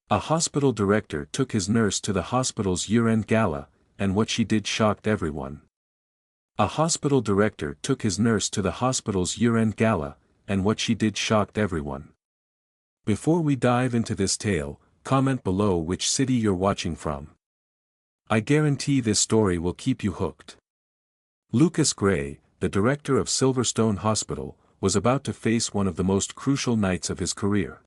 A hospital director took his nurse to the hospital's year-end gala, and what she did shocked everyone. A hospital director took his nurse to the hospital's year-end gala, and what she did shocked everyone. Before we dive into this tale, comment below which city you're watching from. I guarantee this story will keep you hooked. Lucas Gray, the director of Silverstone Hospital, was about to face one of the most crucial nights of his career.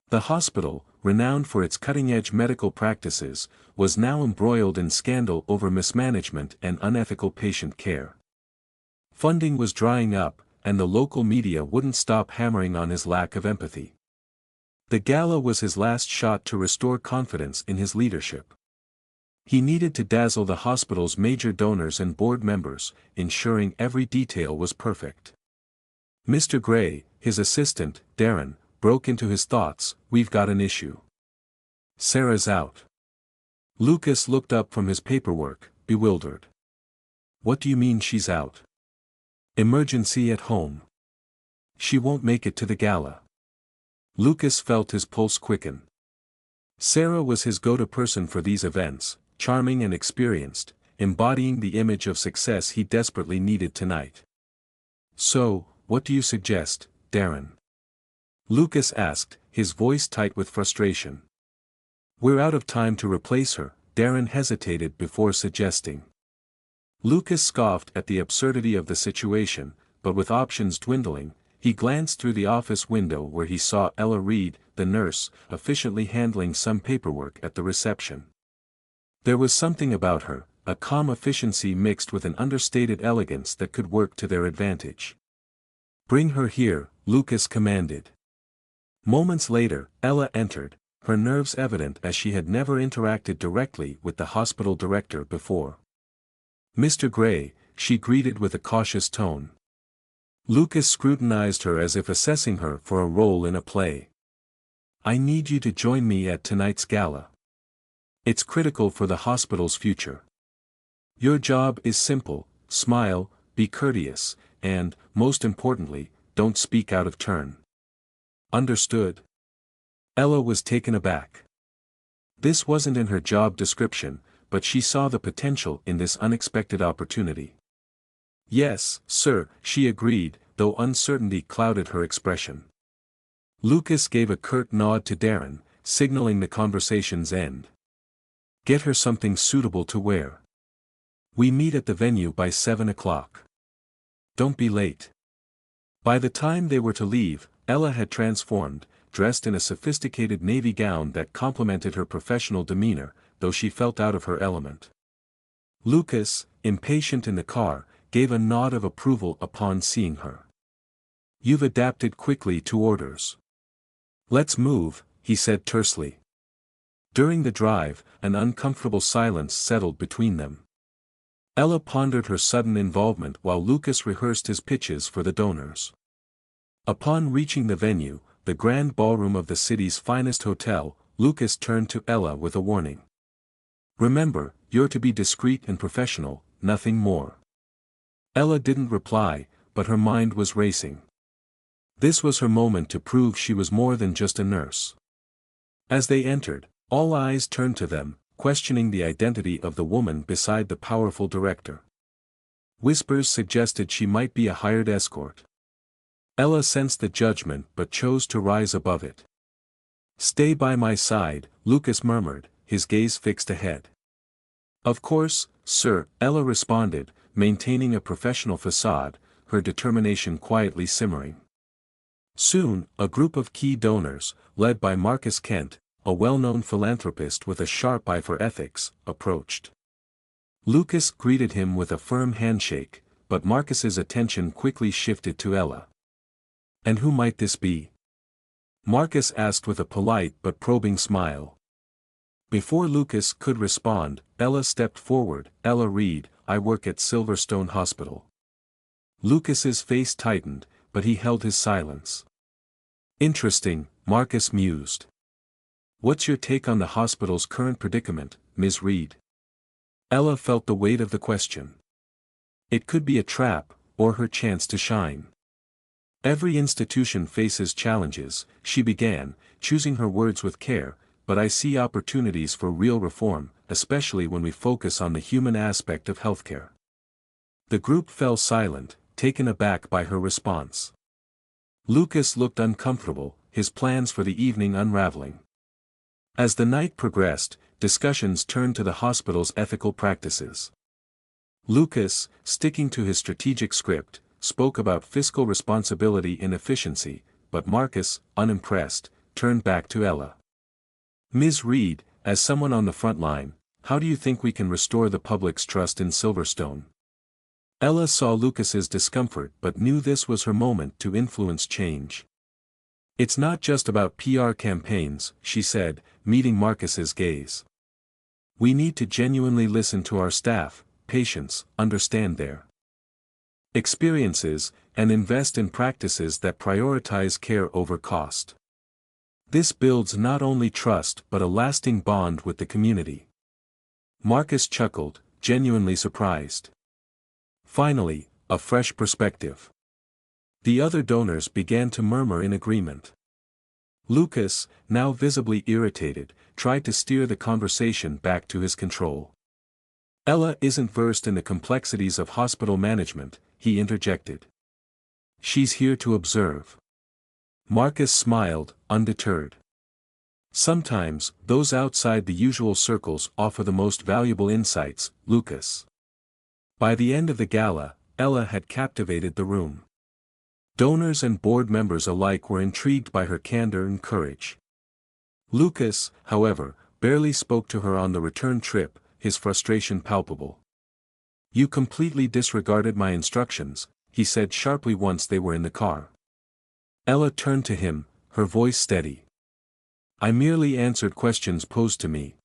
The hospital, renowned for its cutting-edge medical practices, was now embroiled in scandal over mismanagement and unethical patient care. Funding was drying up, and the local media wouldn't stop hammering on his lack of empathy. The gala was his last shot to restore confidence in his leadership. He needed to dazzle the hospital's major donors and board members, ensuring every detail was perfect. Mr. Gray, his assistant, Darren, broke into his thoughts. "We've got an issue. Sarah's out." Lucas looked up from his paperwork, bewildered. "What do you mean she's out?" "Emergency at home. She won't make it to the gala." Lucas felt his pulse quicken. Sarah was his go-to person for these events, charming and experienced, embodying the image of success he desperately needed tonight. "So, what do you suggest, Darren?" Lucas asked, his voice tight with frustration. "We're out of time to replace her," Darren hesitated before suggesting. Lucas scoffed at the absurdity of the situation, but with options dwindling, he glanced through the office window where he saw Ella Reed, the nurse, efficiently handling some paperwork at the reception. There was something about her, a calm efficiency mixed with an understated elegance that could work to their advantage. "Bring her here," Lucas commanded. Moments later, Ella entered, her nerves evident as she had never interacted directly with the hospital director before. "Mr. Gray," she greeted with a cautious tone. Lucas scrutinized her as if assessing her for a role in a play. "I need you to join me at tonight's gala. It's critical for the hospital's future. Your job is simple: smile, be courteous, and, most importantly, don't speak out of turn. Understood?" Ella was taken aback. This wasn't in her job description, but she saw the potential in this unexpected opportunity. "Yes, sir," she agreed, though uncertainty clouded her expression. Lucas gave a curt nod to Darren, signaling the conversation's end. "Get her something suitable to wear. We meet at the venue by 7 o'clock. Don't be late." By the time they were to leave, Ella had transformed, dressed in a sophisticated navy gown that complemented her professional demeanor, though she felt out of her element. Lucas, impatient in the car, gave a nod of approval upon seeing her. "You've adapted quickly to orders. Let's move," he said tersely. During the drive, an uncomfortable silence settled between them. Ella pondered her sudden involvement while Lucas rehearsed his pitches for the donors. Upon reaching the venue, the grand ballroom of the city's finest hotel, Lucas turned to Ella with a warning. "Remember, you're to be discreet and professional, nothing more." Ella didn't reply, but her mind was racing. This was her moment to prove she was more than just a nurse. As they entered, all eyes turned to them, questioning the identity of the woman beside the powerful director. Whispers suggested she might be a hired escort. Ella sensed the judgment but chose to rise above it. "Stay by my side," Lucas murmured, his gaze fixed ahead. "Of course, sir," Ella responded, maintaining a professional facade, her determination quietly simmering. Soon, a group of key donors, led by Marcus Kent, a well-known philanthropist with a sharp eye for ethics, approached. Lucas greeted him with a firm handshake, but Marcus's attention quickly shifted to Ella. "And who might this be?" Marcus asked with a polite but probing smile. Before Lucas could respond, Ella stepped forward. "Ella Reed, I work at Silverstone Hospital." Lucas's face tightened, but he held his silence. "Interesting," Marcus mused. "What's your take on the hospital's current predicament, Ms. Reed?" Ella felt the weight of the question. It could be a trap, or her chance to shine. Every institution faces challenges, she began, choosing her words with care, but I see opportunities for real reform, especially when we focus on the human aspect of healthcare. The group fell silent, taken aback by her response. Lucas looked uncomfortable, his plans for the evening unraveling. As the night progressed, discussions turned to the hospital's ethical practices. Lucas, sticking to his strategic script, spoke about fiscal responsibility and efficiency, but Marcus, unimpressed, turned back to Ella. Ms. Reed, as someone on the front line, how do you think we can restore the public's trust in Silverstone? Ella saw Lucas's discomfort but knew this was her moment to influence change. It's not just about PR campaigns, she said, meeting Marcus's gaze. We need to genuinely listen to our staff, patients, understand their experiences, and invest in practices that prioritize care over cost. This builds not only trust but a lasting bond with the community. Marcus chuckled, genuinely surprised. Finally, a fresh perspective. The other donors began to murmur in agreement. Lucas, now visibly irritated, tried to steer the conversation back to his control. Ella isn't versed in the complexities of hospital management, he interjected. She's here to observe. Marcus smiled, undeterred. Sometimes, those outside the usual circles offer the most valuable insights, Lucas. By the end of the gala, Ella had captivated the room. Donors and board members alike were intrigued by her candor and courage. Lucas, however, barely spoke to her on the return trip, his frustration palpable. You completely disregarded my instructions, he said sharply once they were in the car. Ella turned to him, her voice steady. I merely answered questions posed to me.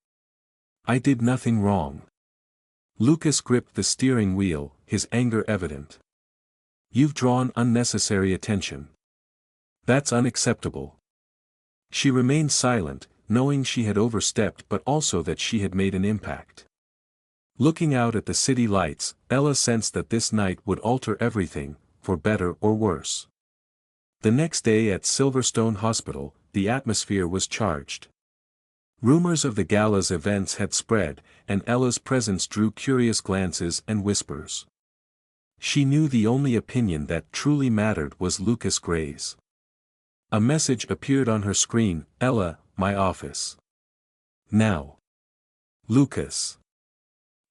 I did nothing wrong. Lucas gripped the steering wheel, his anger evident. You've drawn unnecessary attention. That's unacceptable. She remained silent, knowing she had overstepped but also that she had made an impact. Looking out at the city lights, Ella sensed that this night would alter everything, for better or worse. The next day at Silverstone Hospital, the atmosphere was charged. Rumors of the gala's events had spread, and Ella's presence drew curious glances and whispers. She knew the only opinion that truly mattered was Lucas Gray's. A message appeared on her screen, Ella, my office. Now. Lucas.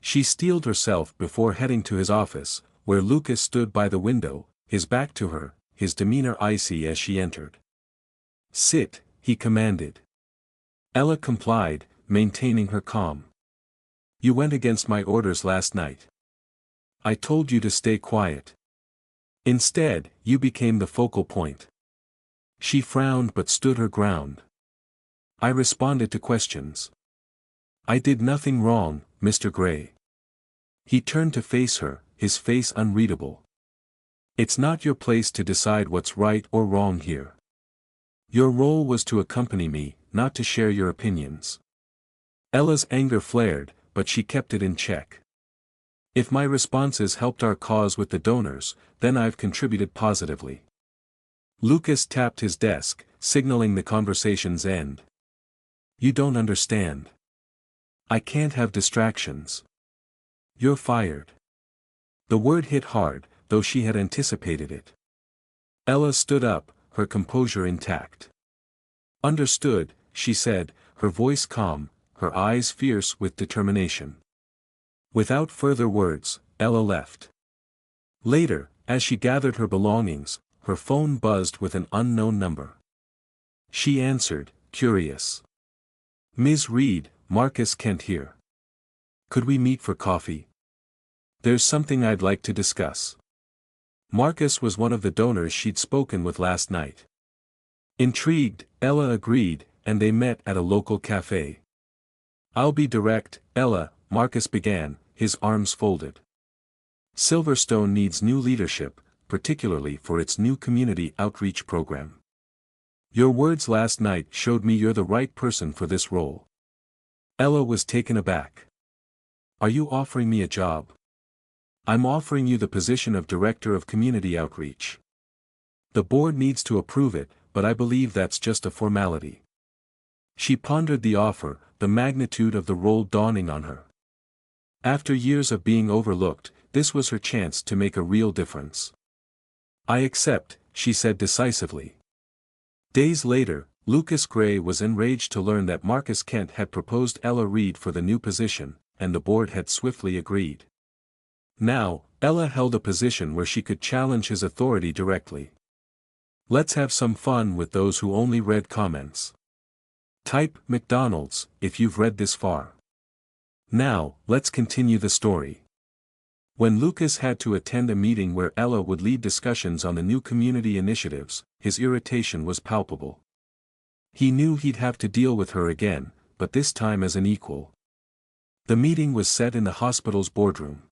She steeled herself before heading to his office, where Lucas stood by the window, his back to her, his demeanor icy as she entered. Sit, he commanded. Ella complied, maintaining her calm. You went against my orders last night. I told you to stay quiet. Instead, you became the focal point. She frowned but stood her ground. I responded to questions. I did nothing wrong, Mr. Gray. He turned to face her, his face unreadable. It's not your place to decide what's right or wrong here. Your role was to accompany me, not to share your opinions. Ella's anger flared, but she kept it in check. If my responses helped our cause with the donors, then I've contributed positively. Lucas tapped his desk, signaling the conversation's end. You don't understand. I can't have distractions. You're fired. The word hit hard, though she had anticipated it. Ella stood up, her composure intact. Understood, she said, her voice calm, her eyes fierce with determination. Without further words, Ella left. Later, as she gathered her belongings, her phone buzzed with an unknown number. She answered, curious. Ms. Reed, Marcus Kent here. Could we meet for coffee? There's something I'd like to discuss. Marcus was one of the donors she'd spoken with last night. Intrigued, Ella agreed, and they met at a local cafe. I'll be direct, Ella, Marcus began, his arms folded. Silverstone needs new leadership, particularly for its new community outreach program. Your words last night showed me you're the right person for this role. Ella was taken aback. Are you offering me a job? I'm offering you the position of Director of Community Outreach. The board needs to approve it, but I believe that's just a formality. She pondered the offer, the magnitude of the role dawning on her. After years of being overlooked, this was her chance to make a real difference. I accept, she said decisively. Days later, Lucas Gray was enraged to learn that Marcus Kent had proposed Ella Reed for the new position, and the board had swiftly agreed. Now, Ella held a position where she could challenge his authority directly. Let's have some fun with those who only read comments. Type McDonald's if you've read this far. Now, let's continue the story. When Lucas had to attend a meeting where Ella would lead discussions on the new community initiatives, his irritation was palpable. He knew he'd have to deal with her again, but this time as an equal. The meeting was set in the hospital's boardroom.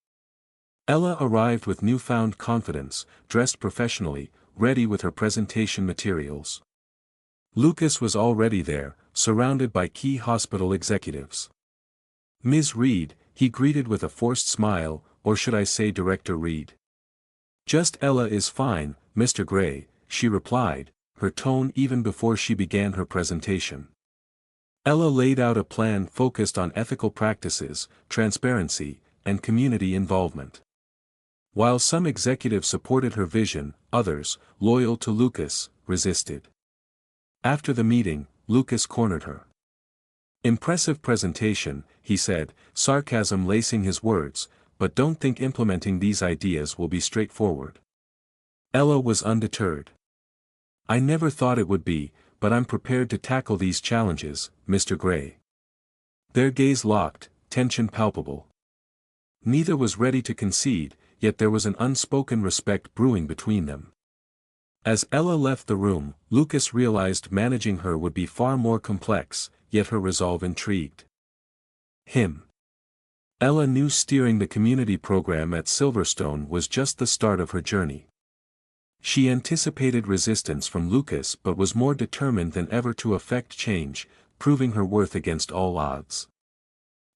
Ella arrived with newfound confidence, dressed professionally, ready with her presentation materials. Lucas was already there, surrounded by key hospital executives. Ms. Reed, he greeted with a forced smile, or should I say Director Reed? Just Ella is fine, Mr. Gray, she replied, her tone even before she began her presentation. Ella laid out a plan focused on ethical practices, transparency, and community involvement. While some executives supported her vision, others, loyal to Lucas, resisted. After the meeting, Lucas cornered her. Impressive presentation, he said, sarcasm lacing his words, but don't think implementing these ideas will be straightforward. Ella was undeterred. I never thought it would be, but I'm prepared to tackle these challenges, Mr. Gray. Their gaze locked, tension palpable. Neither was ready to concede, yet there was an unspoken respect brewing between them. As Ella left the room, Lucas realized managing her would be far more complex, yet her resolve intrigued him. Ella knew steering the community program at Silverstone was just the start of her journey. She anticipated resistance from Lucas but was more determined than ever to effect change, proving her worth against all odds.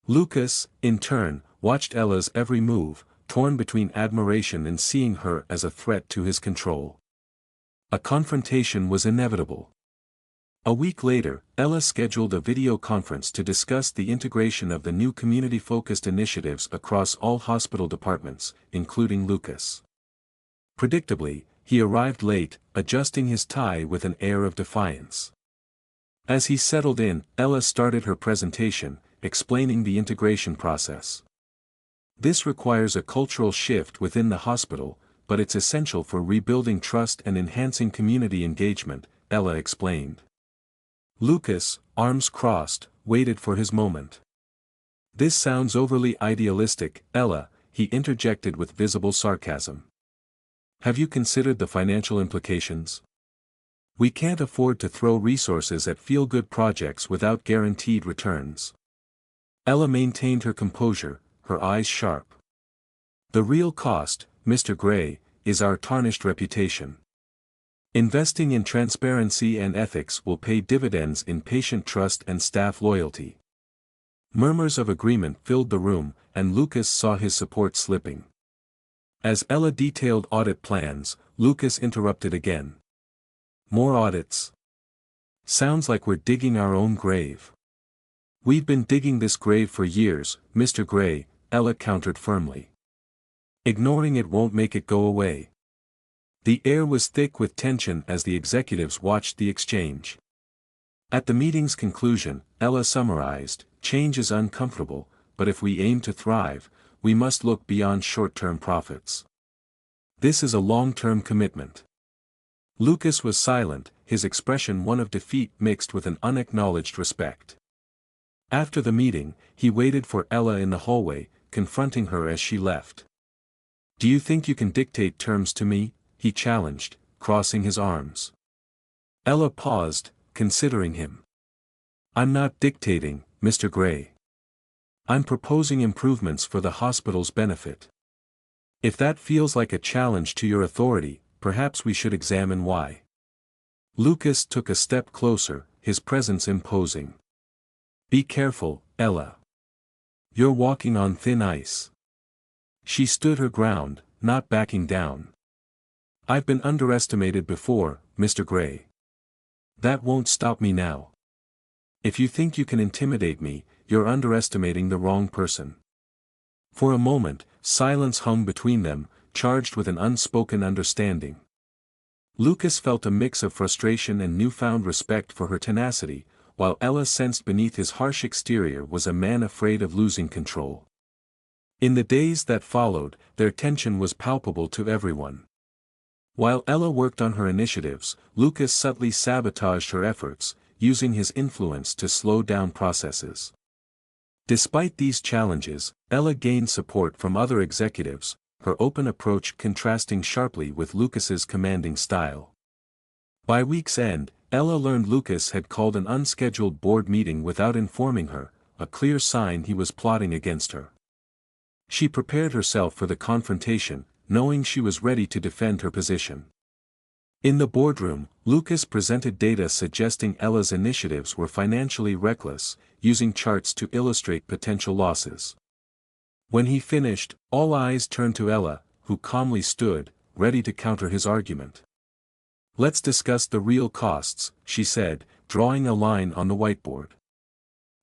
Lucas, in turn, watched Ella's every move, torn between admiration and seeing her as a threat to his control. A confrontation was inevitable. A week later, Ella scheduled a video conference to discuss the integration of the new community-focused initiatives across all hospital departments, including Lucas. Predictably, he arrived late, adjusting his tie with an air of defiance. As he settled in, Ella started her presentation, explaining the integration process. This requires a cultural shift within the hospital, but it's essential for rebuilding trust and enhancing community engagement, Ella explained. Lucas, arms crossed, waited for his moment. This sounds overly idealistic, Ella, he interjected with visible sarcasm. Have you considered the financial implications? We can't afford to throw resources at feel-good projects without guaranteed returns. Ella maintained her composure, her eyes sharp. The real cost, Mr. Gray, is our tarnished reputation. Investing in transparency and ethics will pay dividends in patient trust and staff loyalty. Murmurs of agreement filled the room, and Lucas saw his support slipping. As Ella detailed audit plans, Lucas interrupted again. More audits? Sounds like we're digging our own grave. We've been digging this grave for years, Mr. Gray, Ella countered firmly. Ignoring it won't make it go away. The air was thick with tension as the executives watched the exchange. At the meeting's conclusion, Ella summarized, change is uncomfortable, but if we aim to thrive, we must look beyond short-term profits. This is a long-term commitment. Lucas was silent, his expression one of defeat mixed with an unacknowledged respect. After the meeting, he waited for Ella in the hallway, confronting her as she left. Do you think you can dictate terms to me? He challenged, crossing his arms. Ella paused, considering him. I'm not dictating, Mr. Gray. I'm proposing improvements for the hospital's benefit. If that feels like a challenge to your authority, perhaps we should examine why. Lucas took a step closer, his presence imposing. Be careful, Ella. You're walking on thin ice. She stood her ground, not backing down. I've been underestimated before, Mr. Gray. That won't stop me now. If you think you can intimidate me, you're underestimating the wrong person. For a moment, silence hung between them, charged with an unspoken understanding. Lucas felt a mix of frustration and newfound respect for her tenacity, while Ella sensed beneath his harsh exterior was a man afraid of losing control. In the days that followed, their tension was palpable to everyone. While Ella worked on her initiatives, Lucas subtly sabotaged her efforts, using his influence to slow down processes. Despite these challenges, Ella gained support from other executives, her open approach contrasting sharply with Lucas's commanding style. By week's end, Ella learned Lucas had called an unscheduled board meeting without informing her, a clear sign he was plotting against her. She prepared herself for the confrontation, knowing she was ready to defend her position. In the boardroom, Lucas presented data suggesting Ella's initiatives were financially reckless, using charts to illustrate potential losses. When he finished, all eyes turned to Ella, who calmly stood, ready to counter his argument. "Let's discuss the real costs," she said, drawing a line on the whiteboard.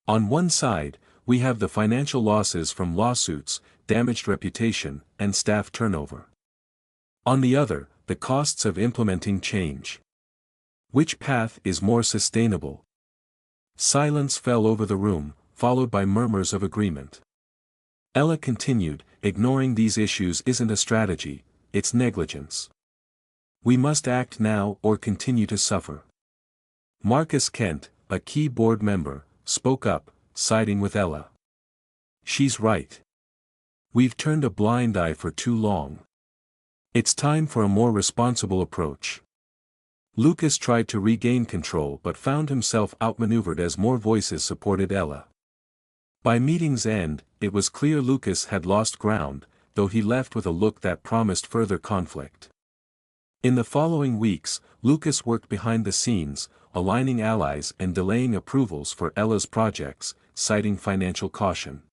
"On one side, we have the financial losses from lawsuits, damaged reputation, and staff turnover. On the other, the costs of implementing change. Which path is more sustainable?" Silence fell over the room, followed by murmurs of agreement. Ella continued, "Ignoring these issues isn't a strategy, it's negligence. We must act now or continue to suffer." Marcus Kent, a key board member, spoke up, siding with Ella. "She's right. We've turned a blind eye for too long. It's time for a more responsible approach." Lucas tried to regain control but found himself outmaneuvered as more voices supported Ella. By meeting's end, it was clear Lucas had lost ground, though he left with a look that promised further conflict. In the following weeks, Lucas worked behind the scenes, aligning allies and delaying approvals for Ella's projects, citing financial caution.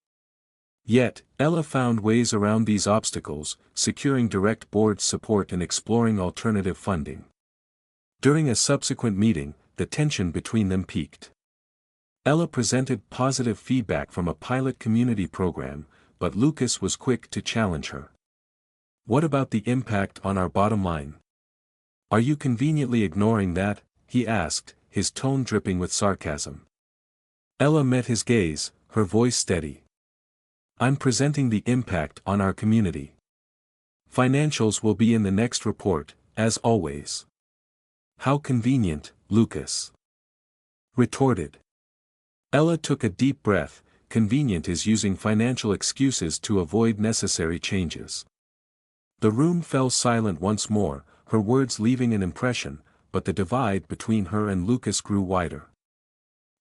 Yet, Ella found ways around these obstacles, securing direct board support and exploring alternative funding. During a subsequent meeting, the tension between them peaked. Ella presented positive feedback from a pilot community program, but Lucas was quick to challenge her. "What about the impact on our bottom line? Are you conveniently ignoring that?" he asked, his tone dripping with sarcasm. Ella met his gaze, her voice steady. "I'm presenting the impact on our community. Financials will be in the next report, as always." "How convenient," Lucas retorted. Ella took a deep breath. "Convenient is using financial excuses to avoid necessary changes." The room fell silent once more, her words leaving an impression, but the divide between her and Lucas grew wider.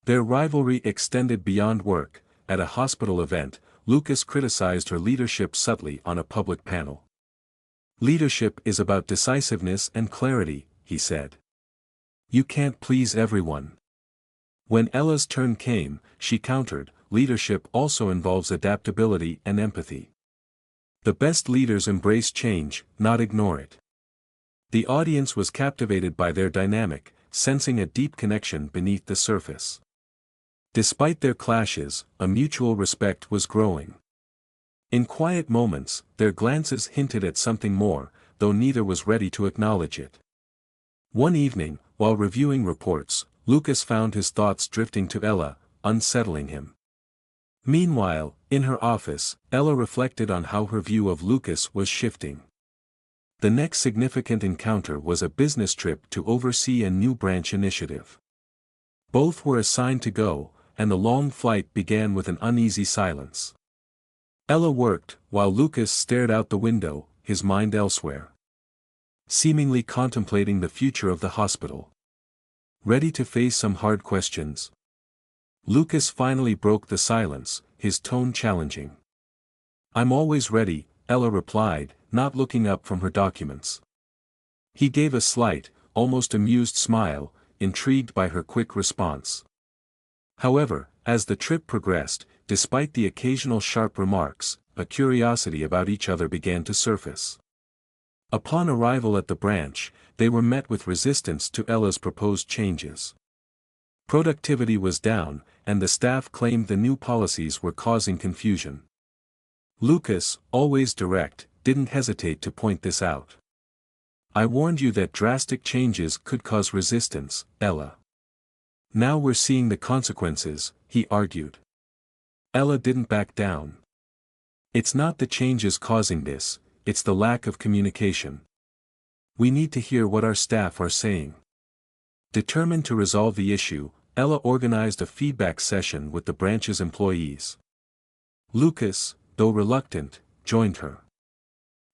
Their rivalry extended beyond work. At a hospital event, Lucas criticized her leadership subtly on a public panel. "Leadership is about decisiveness and clarity," he said. "You can't please everyone." When Ella's turn came, she countered, "Leadership also involves adaptability and empathy. The best leaders embrace change, not ignore it." The audience was captivated by their dynamic, sensing a deep connection beneath the surface. Despite their clashes, a mutual respect was growing. In quiet moments, their glances hinted at something more, though neither was ready to acknowledge it. One evening, while reviewing reports, Lucas found his thoughts drifting to Ella, unsettling him. Meanwhile, in her office, Ella reflected on how her view of Lucas was shifting. The next significant encounter was a business trip to oversee a new branch initiative. Both were assigned to go, and the long flight began with an uneasy silence. Ella worked, while Lucas stared out the window, his mind elsewhere. Seemingly contemplating the future of the hospital. Ready to face some hard questions? Lucas finally broke the silence, his tone challenging. "I'm always ready," Ella replied, not looking up from her documents. He gave a slight, almost amused smile, intrigued by her quick response. However, as the trip progressed, despite the occasional sharp remarks, a curiosity about each other began to surface. Upon arrival at the branch, they were met with resistance to Ella's proposed changes. Productivity was down, and the staff claimed the new policies were causing confusion. Lucas, always direct, didn't hesitate to point this out. "I warned you that drastic changes could cause resistance, Ella. Now we're seeing the consequences," he argued. Ella didn't back down. "It's not the changes causing this, it's the lack of communication. We need to hear what our staff are saying." Determined to resolve the issue, Ella organized a feedback session with the branch's employees. Lucas, though reluctant, joined her.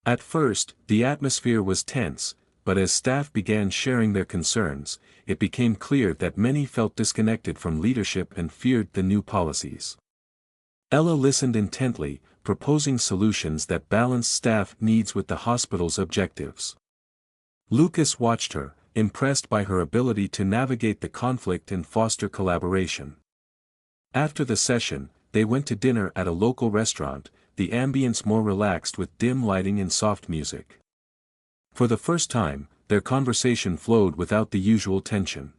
At first, the atmosphere was tense, but as staff began sharing their concerns, it became clear that many felt disconnected from leadership and feared the new policies. Ella listened intently, proposing solutions that balanced staff needs with the hospital's objectives. Lucas watched her, impressed by her ability to navigate the conflict and foster collaboration. After the session, they went to dinner at a local restaurant, the ambience more relaxed with dim lighting and soft music. For the first time, their conversation flowed without the usual tension.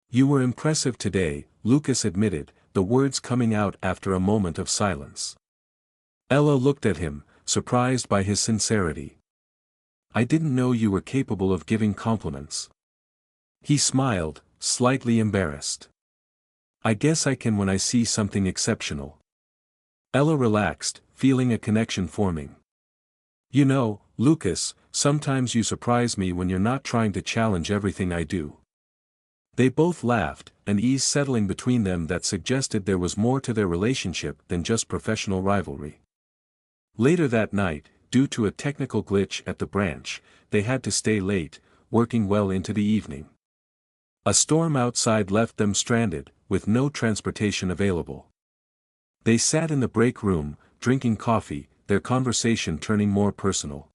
"You were impressive today," Lucas admitted, the words coming out after a moment of silence. Ella looked at him, surprised by his sincerity. "I didn't know you were capable of giving compliments." He smiled, slightly embarrassed. "I guess I can when I see something exceptional." Ella relaxed, feeling a connection forming. "You know, Lucas, sometimes you surprise me when you're not trying to challenge everything I do." They both laughed, an ease settling between them that suggested there was more to their relationship than just professional rivalry. Later that night, due to a technical glitch at the branch, they had to stay late, working well into the evening. A storm outside left them stranded, with no transportation available. They sat in the break room, drinking coffee, their conversation turning more personal.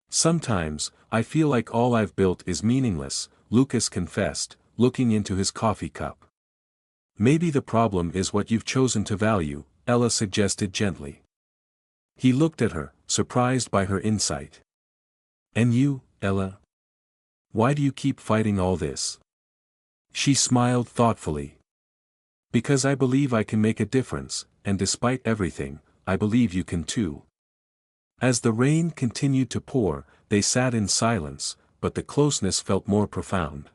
"Sometimes, I feel like all I've built is meaningless," Lucas confessed, looking into his coffee cup. "Maybe the problem is what you've chosen to value," Ella suggested gently. He looked at her, surprised by her insight. "And you, Ella? Why do you keep fighting all this?" She smiled thoughtfully. "Because I believe I can make a difference, and despite everything, I believe you can too." As the rain continued to pour, they sat in silence, but the closeness felt more profound.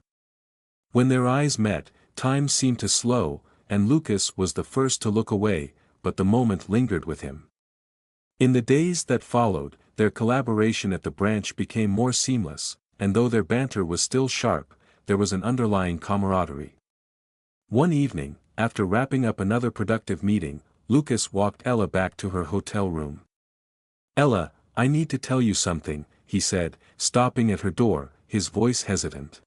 When their eyes met, time seemed to slow, and Lucas was the first to look away, but the moment lingered with him. In the days that followed, their collaboration at the branch became more seamless, and though their banter was still sharp, there was an underlying camaraderie. One evening, after wrapping up another productive meeting, Lucas walked Ella back to her hotel room. "Ella, I need to tell you something," he said, stopping at her door, his voice hesitant.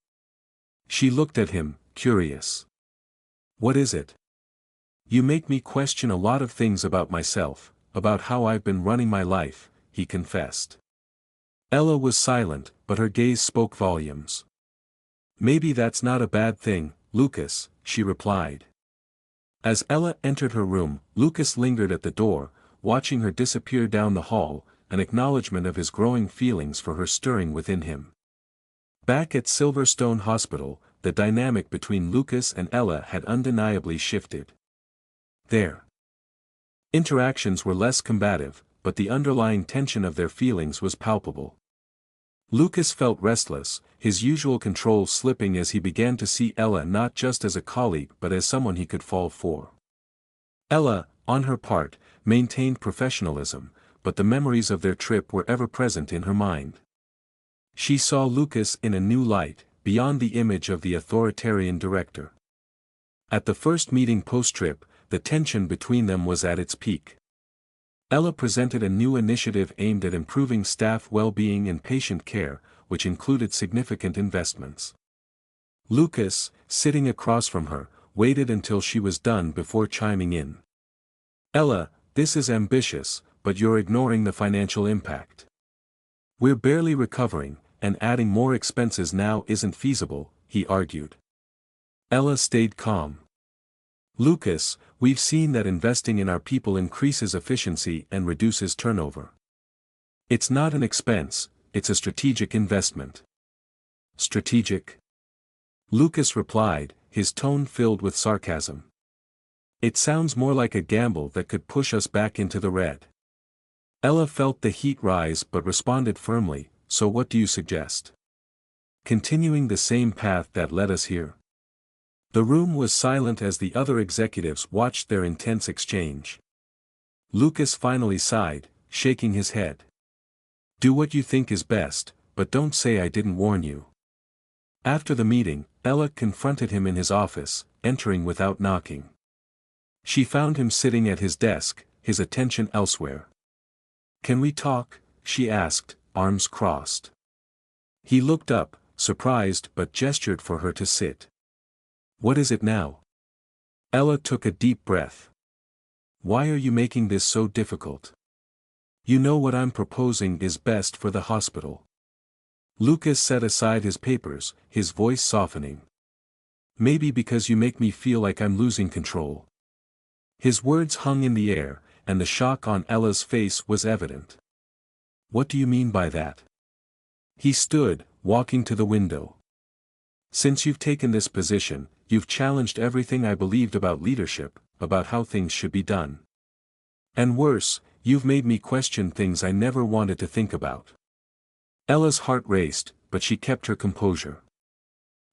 She looked at him, curious. "What is it?" "You make me question a lot of things about myself, about how I've been running my life," he confessed. Ella was silent, but her gaze spoke volumes. "Maybe that's not a bad thing, Lucas," she replied. As Ella entered her room, Lucas lingered at the door, watching her disappear down the hall, an acknowledgement of his growing feelings for her stirring within him. Back at Silverstone Hospital, the dynamic between Lucas and Ella had undeniably shifted. Their interactions were less combative, but the underlying tension of their feelings was palpable. Lucas felt restless, his usual control slipping as he began to see Ella not just as a colleague but as someone he could fall for. Ella, on her part, maintained professionalism, but the memories of their trip were ever present in her mind. She saw Lucas in a new light, beyond the image of the authoritarian director. At the first meeting post-trip, the tension between them was at its peak. Ella presented a new initiative aimed at improving staff well-being and patient care, which included significant investments. Lucas, sitting across from her, waited until she was done before chiming in. "Ella, this is ambitious, but you're ignoring the financial impact. We're barely recovering, and adding more expenses now isn't feasible," he argued. Ella stayed calm. "Lucas, we've seen that investing in our people increases efficiency and reduces turnover. It's not an expense, it's a strategic investment. Strategic? Lucas replied, his tone filled with sarcasm. It sounds more like a gamble that could push us back into the red. Ella felt the heat rise but responded firmly, so what do you suggest? Continuing the same path that led us here. The room was silent as the other executives watched their intense exchange. Lucas finally sighed, shaking his head. Do what you think is best, but don't say I didn't warn you. After the meeting, Ella confronted him in his office, entering without knocking. She found him sitting at his desk, his attention elsewhere. Can we talk? She asked, arms crossed. He looked up, surprised but gestured for her to sit. What is it now? Ella took a deep breath. Why are you making this so difficult? You know what I'm proposing is best for the hospital. Lucas set aside his papers, his voice softening. Maybe because you make me feel like I'm losing control. His words hung in the air, and the shock on Ella's face was evident. What do you mean by that? He stood, walking to the window. Since you've taken this position, you've challenged everything I believed about leadership, about how things should be done. And worse, you've made me question things I never wanted to think about. Ella's heart raced, but she kept her composure.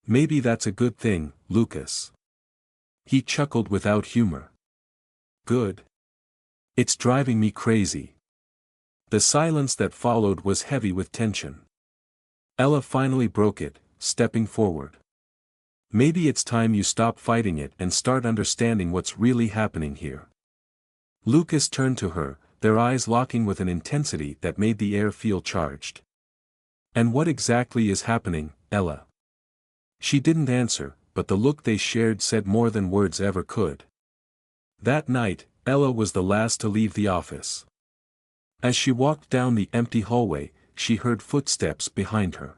Maybe that's a good thing, Lucas. He chuckled without humor. Good. It's driving me crazy. The silence that followed was heavy with tension. Ella finally broke it, stepping forward. Maybe it's time you stop fighting it and start understanding what's really happening here. Lucas turned to her, their eyes locking with an intensity that made the air feel charged. And what exactly is happening, Ella? She didn't answer, but the look they shared said more than words ever could. That night, Ella was the last to leave the office. As she walked down the empty hallway, she heard footsteps behind her.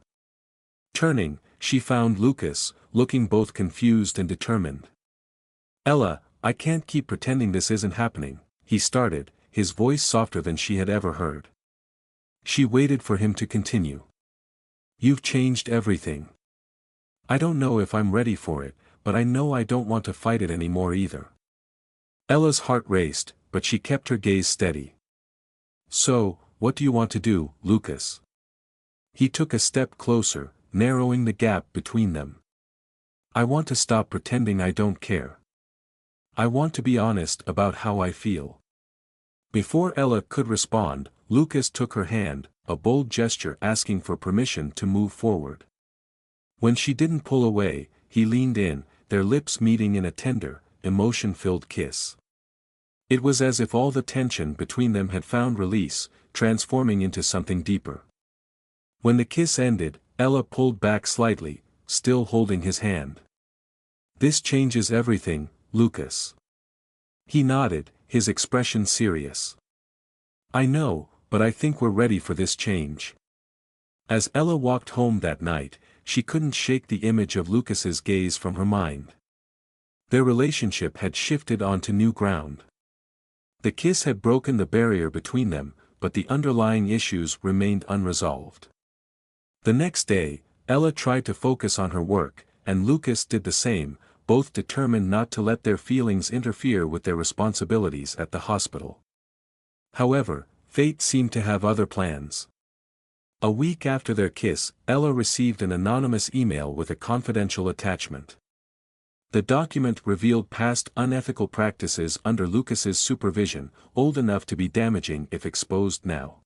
Turning, she found Lucas, looking both confused and determined. Ella, I can't keep pretending this isn't happening, he started, his voice softer than she had ever heard. She waited for him to continue. You've changed everything. I don't know if I'm ready for it, but I know I don't want to fight it anymore either. Ella's heart raced, but she kept her gaze steady. So, what do you want to do, Lucas? He took a step closer, narrowing the gap between them. I want to stop pretending I don't care. I want to be honest about how I feel. Before Ella could respond, Lucas took her hand, a bold gesture asking for permission to move forward. When she didn't pull away, he leaned in, their lips meeting in a tender, emotion-filled kiss. It was as if all the tension between them had found release, transforming into something deeper. When the kiss ended, Ella pulled back slightly, still holding his hand. This changes everything, Lucas. He nodded, his expression serious. I know, but I think we're ready for this change. As Ella walked home that night, she couldn't shake the image of Lucas's gaze from her mind. Their relationship had shifted onto new ground. The kiss had broken the barrier between them, but the underlying issues remained unresolved. The next day, Ella tried to focus on her work, and Lucas did the same, both determined not to let their feelings interfere with their responsibilities at the hospital. However, fate seemed to have other plans. A week after their kiss, Ella received an anonymous email with a confidential attachment. The document revealed past unethical practices under Lucas's supervision, old enough to be damaging if exposed now.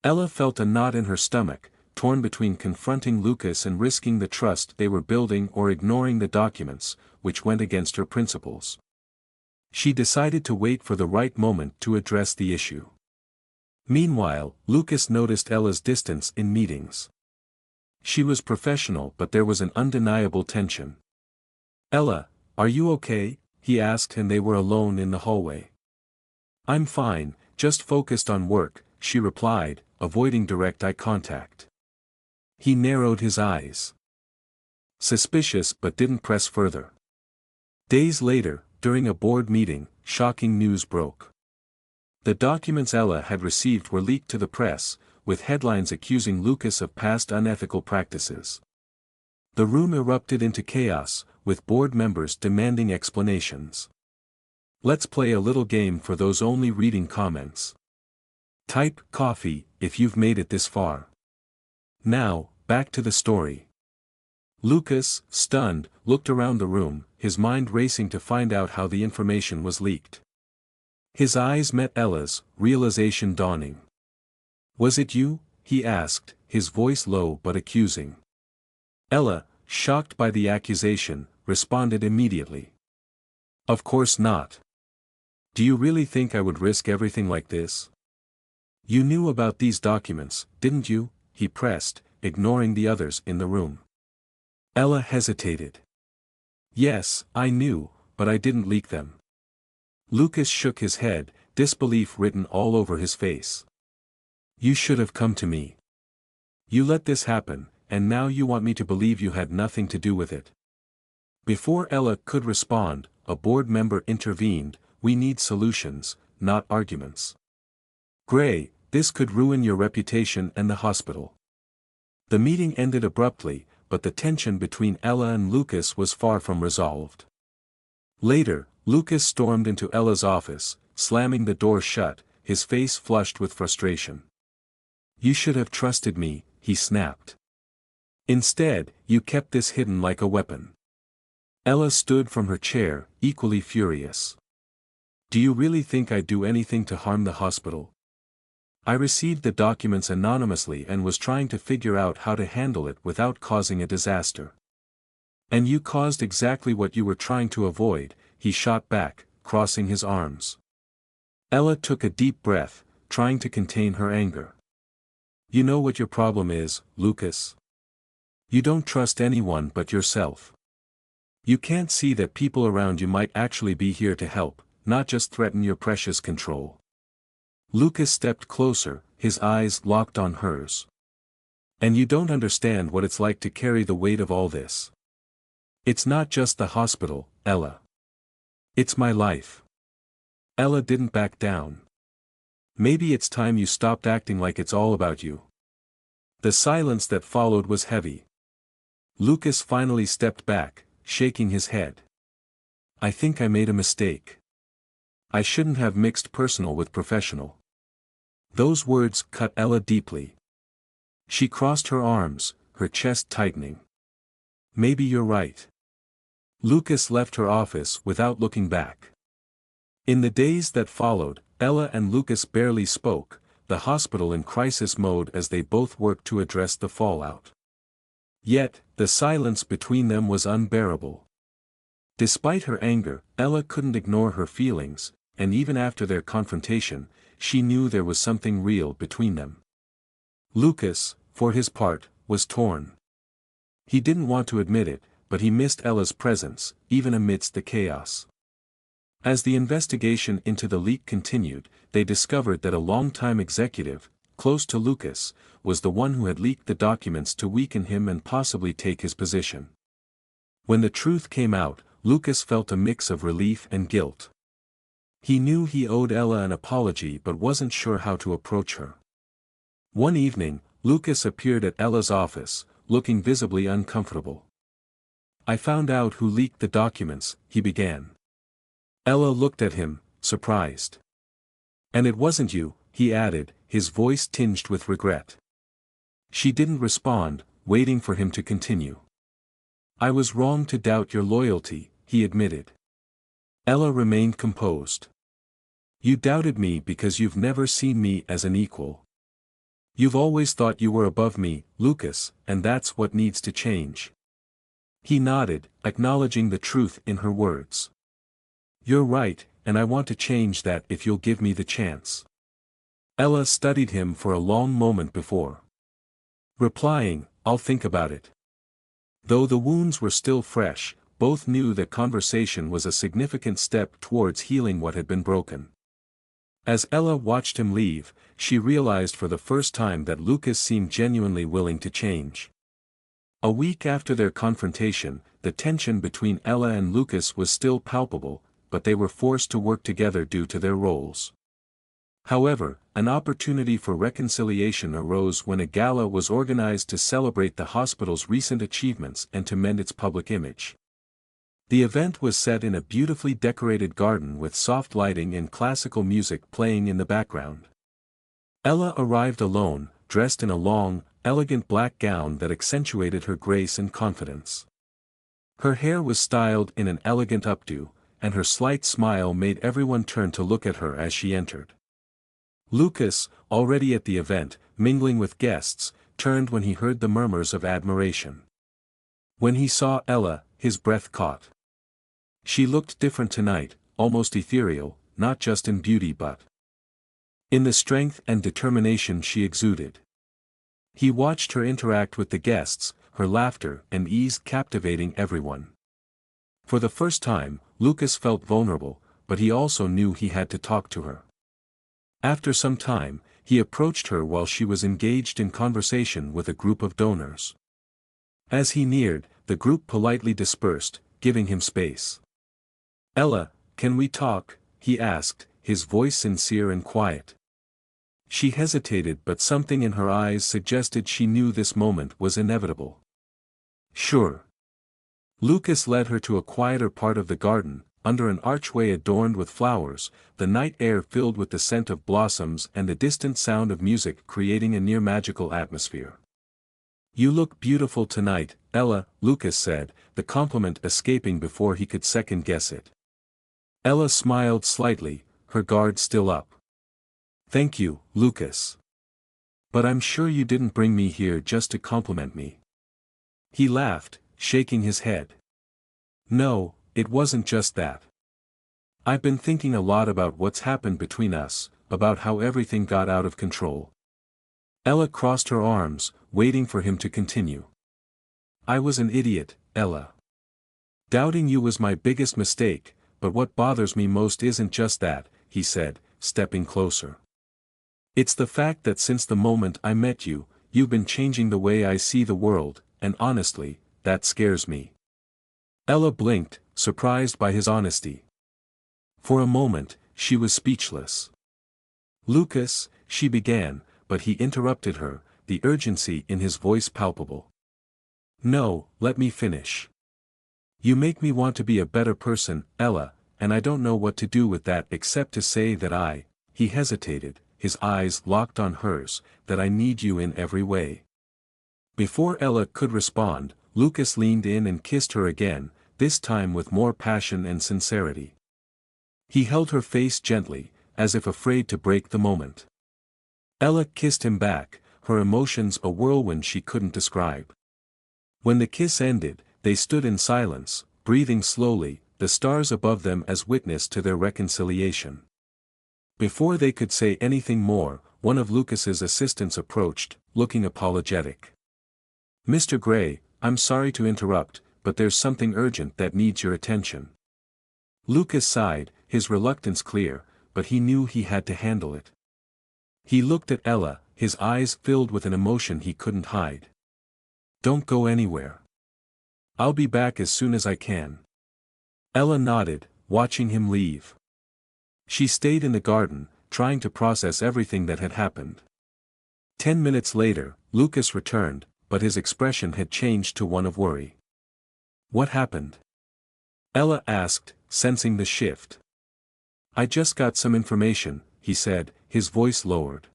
Ella felt a knot in her stomach, torn between confronting Lucas and risking the trust they were building or ignoring the documents, which went against her principles. She decided to wait for the right moment to address the issue. Meanwhile, Lucas noticed Ella's distance in meetings. She was professional, but there was an undeniable tension. Ella, are you okay? He asked, and they were alone in the hallway. I'm fine, just focused on work, she replied, avoiding direct eye contact. He narrowed his eyes. Suspicious, but didn't press further. Days later, during a board meeting, shocking news broke. The documents Ella had received were leaked to the press, with headlines accusing Lucas of past unethical practices. The room erupted into chaos, with board members demanding explanations. Let's play a little game for those only reading comments. Type coffee if you've made it this far. Now, back to the story. Lucas, stunned, looked around the room, his mind racing to find out how the information was leaked. His eyes met Ella's, realization dawning. "Was it you?" he asked, his voice low but accusing. Ella, shocked by the accusation, responded immediately. "Of course not. Do you really think I would risk everything like this?" "You knew about these documents, didn't you?" he pressed, ignoring the others in the room. Ella hesitated. "Yes, I knew, but I didn't leak them." Lucas shook his head, disbelief written all over his face. "You should have come to me. You let this happen, and now you want me to believe you had nothing to do with it." Before Ella could respond, a board member intervened. "We need solutions, not arguments. Gray, this could ruin your reputation and the hospital." The meeting ended abruptly, but the tension between Ella and Lucas was far from resolved. Later, Lucas stormed into Ella's office, slamming the door shut, his face flushed with frustration. "You should have trusted me," he snapped. "Instead, you kept this hidden like a weapon." Ella stood from her chair, equally furious. "Do you really think I'd do anything to harm the hospital? I received the documents anonymously and was trying to figure out how to handle it without causing a disaster." "And you caused exactly what you were trying to avoid," he shot back, crossing his arms. Ella took a deep breath, trying to contain her anger. "You know what your problem is, Lucas? You don't trust anyone but yourself. You can't see that people around you might actually be here to help, not just threaten your precious control." Lucas stepped closer, his eyes locked on hers. "And you don't understand what it's like to carry the weight of all this. It's not just the hospital, Ella. It's my life." Ella didn't back down. "Maybe it's time you stopped acting like it's all about you." The silence that followed was heavy. Lucas finally stepped back, shaking his head. "I think I made a mistake. I shouldn't have mixed personal with professional." Those words cut Ella deeply. She crossed her arms, her chest tightening. "Maybe you're right." Lucas left her office without looking back. In the days that followed, Ella and Lucas barely spoke, the hospital in crisis mode as they both worked to address the fallout. Yet, the silence between them was unbearable. Despite her anger, Ella couldn't ignore her feelings, and even after their confrontation, she knew there was something real between them. Lucas, for his part, was torn. He didn't want to admit it, but he missed Ella's presence, even amidst the chaos. As the investigation into the leak continued, they discovered that a longtime executive, close to Lucas, was the one who had leaked the documents to weaken him and possibly take his position. When the truth came out, Lucas felt a mix of relief and guilt. He knew he owed Ella an apology but wasn't sure how to approach her. One evening, Lucas appeared at Ella's office, looking visibly uncomfortable. "I found out who leaked the documents," he began. Ella looked at him, surprised. "And it wasn't you," he added, his voice tinged with regret. She didn't respond, waiting for him to continue. "I was wrong to doubt your loyalty," he admitted. Ella remained composed. "You doubted me because you've never seen me as an equal. You've always thought you were above me, Lucas, and that's what needs to change." He nodded, acknowledging the truth in her words. "You're right, and I want to change that if you'll give me the chance." Ella studied him for a long moment before replying, "I'll think about it." Though the wounds were still fresh, both knew that conversation was a significant step towards healing what had been broken. As Ella watched him leave, she realized for the first time that Lucas seemed genuinely willing to change. A week after their confrontation, the tension between Ella and Lucas was still palpable, but they were forced to work together due to their roles. However, an opportunity for reconciliation arose when a gala was organized to celebrate the hospital's recent achievements and to mend its public image. The event was set in a beautifully decorated garden with soft lighting and classical music playing in the background. Ella arrived alone, dressed in a long, elegant black gown that accentuated her grace and confidence. Her hair was styled in an elegant updo, and her slight smile made everyone turn to look at her as she entered. Lucas, already at the event, mingling with guests, turned when he heard the murmurs of admiration. When he saw Ella, his breath caught. She looked different tonight, almost ethereal, not just in beauty but in the strength and determination she exuded. He watched her interact with the guests, her laughter and ease captivating everyone. For the first time, Lucas felt vulnerable, but he also knew he had to talk to her. After some time, he approached her while she was engaged in conversation with a group of donors. As he neared, the group politely dispersed, giving him space. "Ella, can we talk?" he asked, his voice sincere and quiet. She hesitated, but something in her eyes suggested she knew this moment was inevitable. "Sure." Lucas led her to a quieter part of the garden, under an archway adorned with flowers, the night air filled with the scent of blossoms and the distant sound of music creating a near-magical atmosphere. "You look beautiful tonight, Ella," Lucas said, the compliment escaping before he could second-guess it. Ella smiled slightly, her guard still up. "Thank you, Lucas. But I'm sure you didn't bring me here just to compliment me." He laughed, shaking his head. "No, it wasn't just that. I've been thinking a lot about what's happened between us, about how everything got out of control." Ella crossed her arms, waiting for him to continue. "I was an idiot, Ella. Doubting you was my biggest mistake, but what bothers me most isn't just that," he said, stepping closer. "It's the fact that since the moment I met you, you've been changing the way I see the world, and honestly, that scares me." Ella blinked, surprised by his honesty. For a moment, she was speechless. "Lucas," she began, but he interrupted her, the urgency in his voice palpable. "No, let me finish. You make me want to be a better person, Ella, and I don't know what to do with that except to say that he hesitated, his eyes locked on hers, that I need you in every way." Before Ella could respond, Lucas leaned in and kissed her again, this time with more passion and sincerity. He held her face gently, as if afraid to break the moment. Ella kissed him back, her emotions a whirlwind she couldn't describe. When the kiss ended, they stood in silence, breathing slowly, the stars above them as witness to their reconciliation. Before they could say anything more, one of Lucas's assistants approached, looking apologetic. "Mr. Gray, I'm sorry to interrupt, but there's something urgent that needs your attention." Lucas sighed, his reluctance clear, but he knew he had to handle it. He looked at Ella, his eyes filled with an emotion he couldn't hide. "Don't go anywhere. I'll be back as soon as I can." Ella nodded, watching him leave. She stayed in the garden, trying to process everything that had happened. 10 minutes later, Lucas returned, but his expression had changed to one of worry. "What happened?" Ella asked, sensing the shift. "I just got some information," he said, his voice lowered.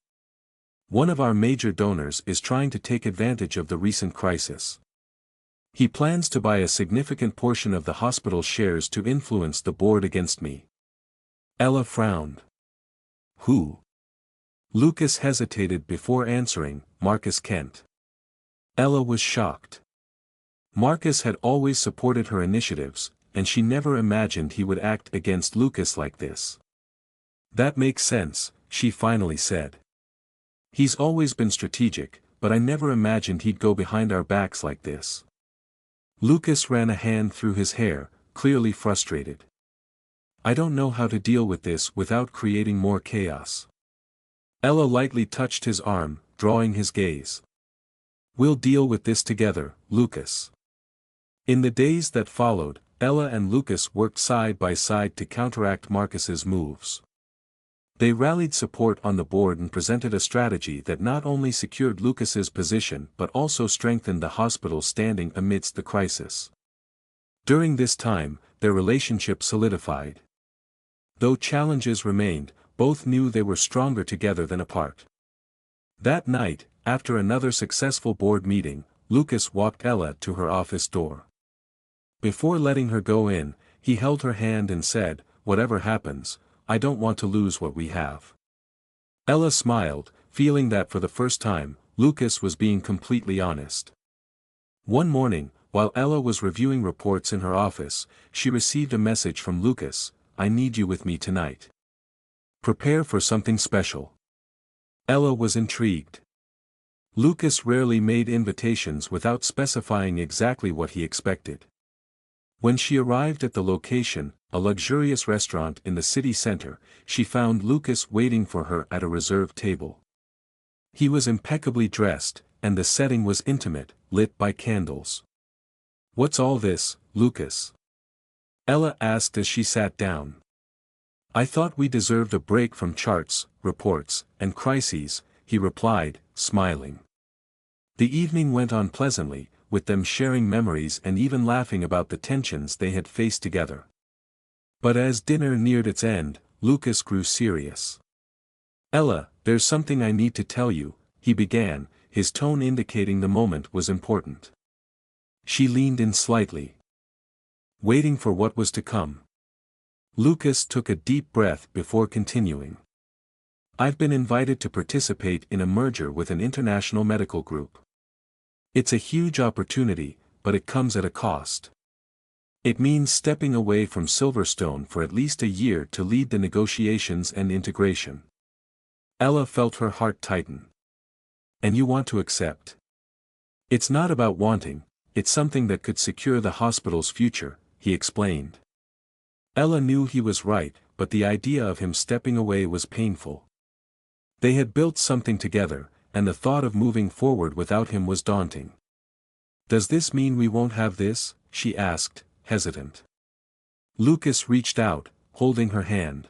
"One of our major donors is trying to take advantage of the recent crisis. He plans to buy a significant portion of the hospital's shares to influence the board against me." Ella frowned. "Who?" Lucas hesitated before answering, "Marcus Kent." Ella was shocked. Marcus had always supported her initiatives, and she never imagined he would act against Lucas like this. "That makes sense," she finally said. "He's always been strategic, but I never imagined he'd go behind our backs like this." Lucas ran a hand through his hair, clearly frustrated. "I don't know how to deal with this without creating more chaos." Ella lightly touched his arm, drawing his gaze. "We'll deal with this together, Lucas." In the days that followed, Ella and Lucas worked side by side to counteract Marcus's moves. They rallied support on the board and presented a strategy that not only secured Lucas's position but also strengthened the hospital's standing amidst the crisis. During this time, their relationship solidified. Though challenges remained, both knew they were stronger together than apart. That night, after another successful board meeting, Lucas walked Ella to her office door. Before letting her go in, he held her hand and said, "Whatever happens, I don't want to lose what we have." Ella smiled, feeling that for the first time, Lucas was being completely honest. One morning, while Ella was reviewing reports in her office, she received a message from Lucas: "I need you with me tonight. Prepare for something special." Ella was intrigued. Lucas rarely made invitations without specifying exactly what he expected. When she arrived at the location, a luxurious restaurant in the city center, she found Lucas waiting for her at a reserved table. He was impeccably dressed, and the setting was intimate, lit by candles. "What's all this, Lucas?" Ella asked as she sat down. "I thought we deserved a break from charts, reports, and crises," he replied, smiling. The evening went on pleasantly, with them sharing memories and even laughing about the tensions they had faced together. But as dinner neared its end, Lucas grew serious. "Ella, there's something I need to tell you," he began, his tone indicating the moment was important. She leaned in slightly, waiting for what was to come. Lucas took a deep breath before continuing. "I've been invited to participate in a merger with an international medical group. It's a huge opportunity, but it comes at a cost. It means stepping away from Silverstone for at least a year to lead the negotiations and integration." Ella felt her heart tighten. "And you want to accept?" "It's not about wanting, it's something that could secure the hospital's future," he explained. Ella knew he was right, but the idea of him stepping away was painful. They had built something together, and the thought of moving forward without him was daunting. "Does this mean we won't have this?" she asked, hesitant. Lucas reached out, holding her hand.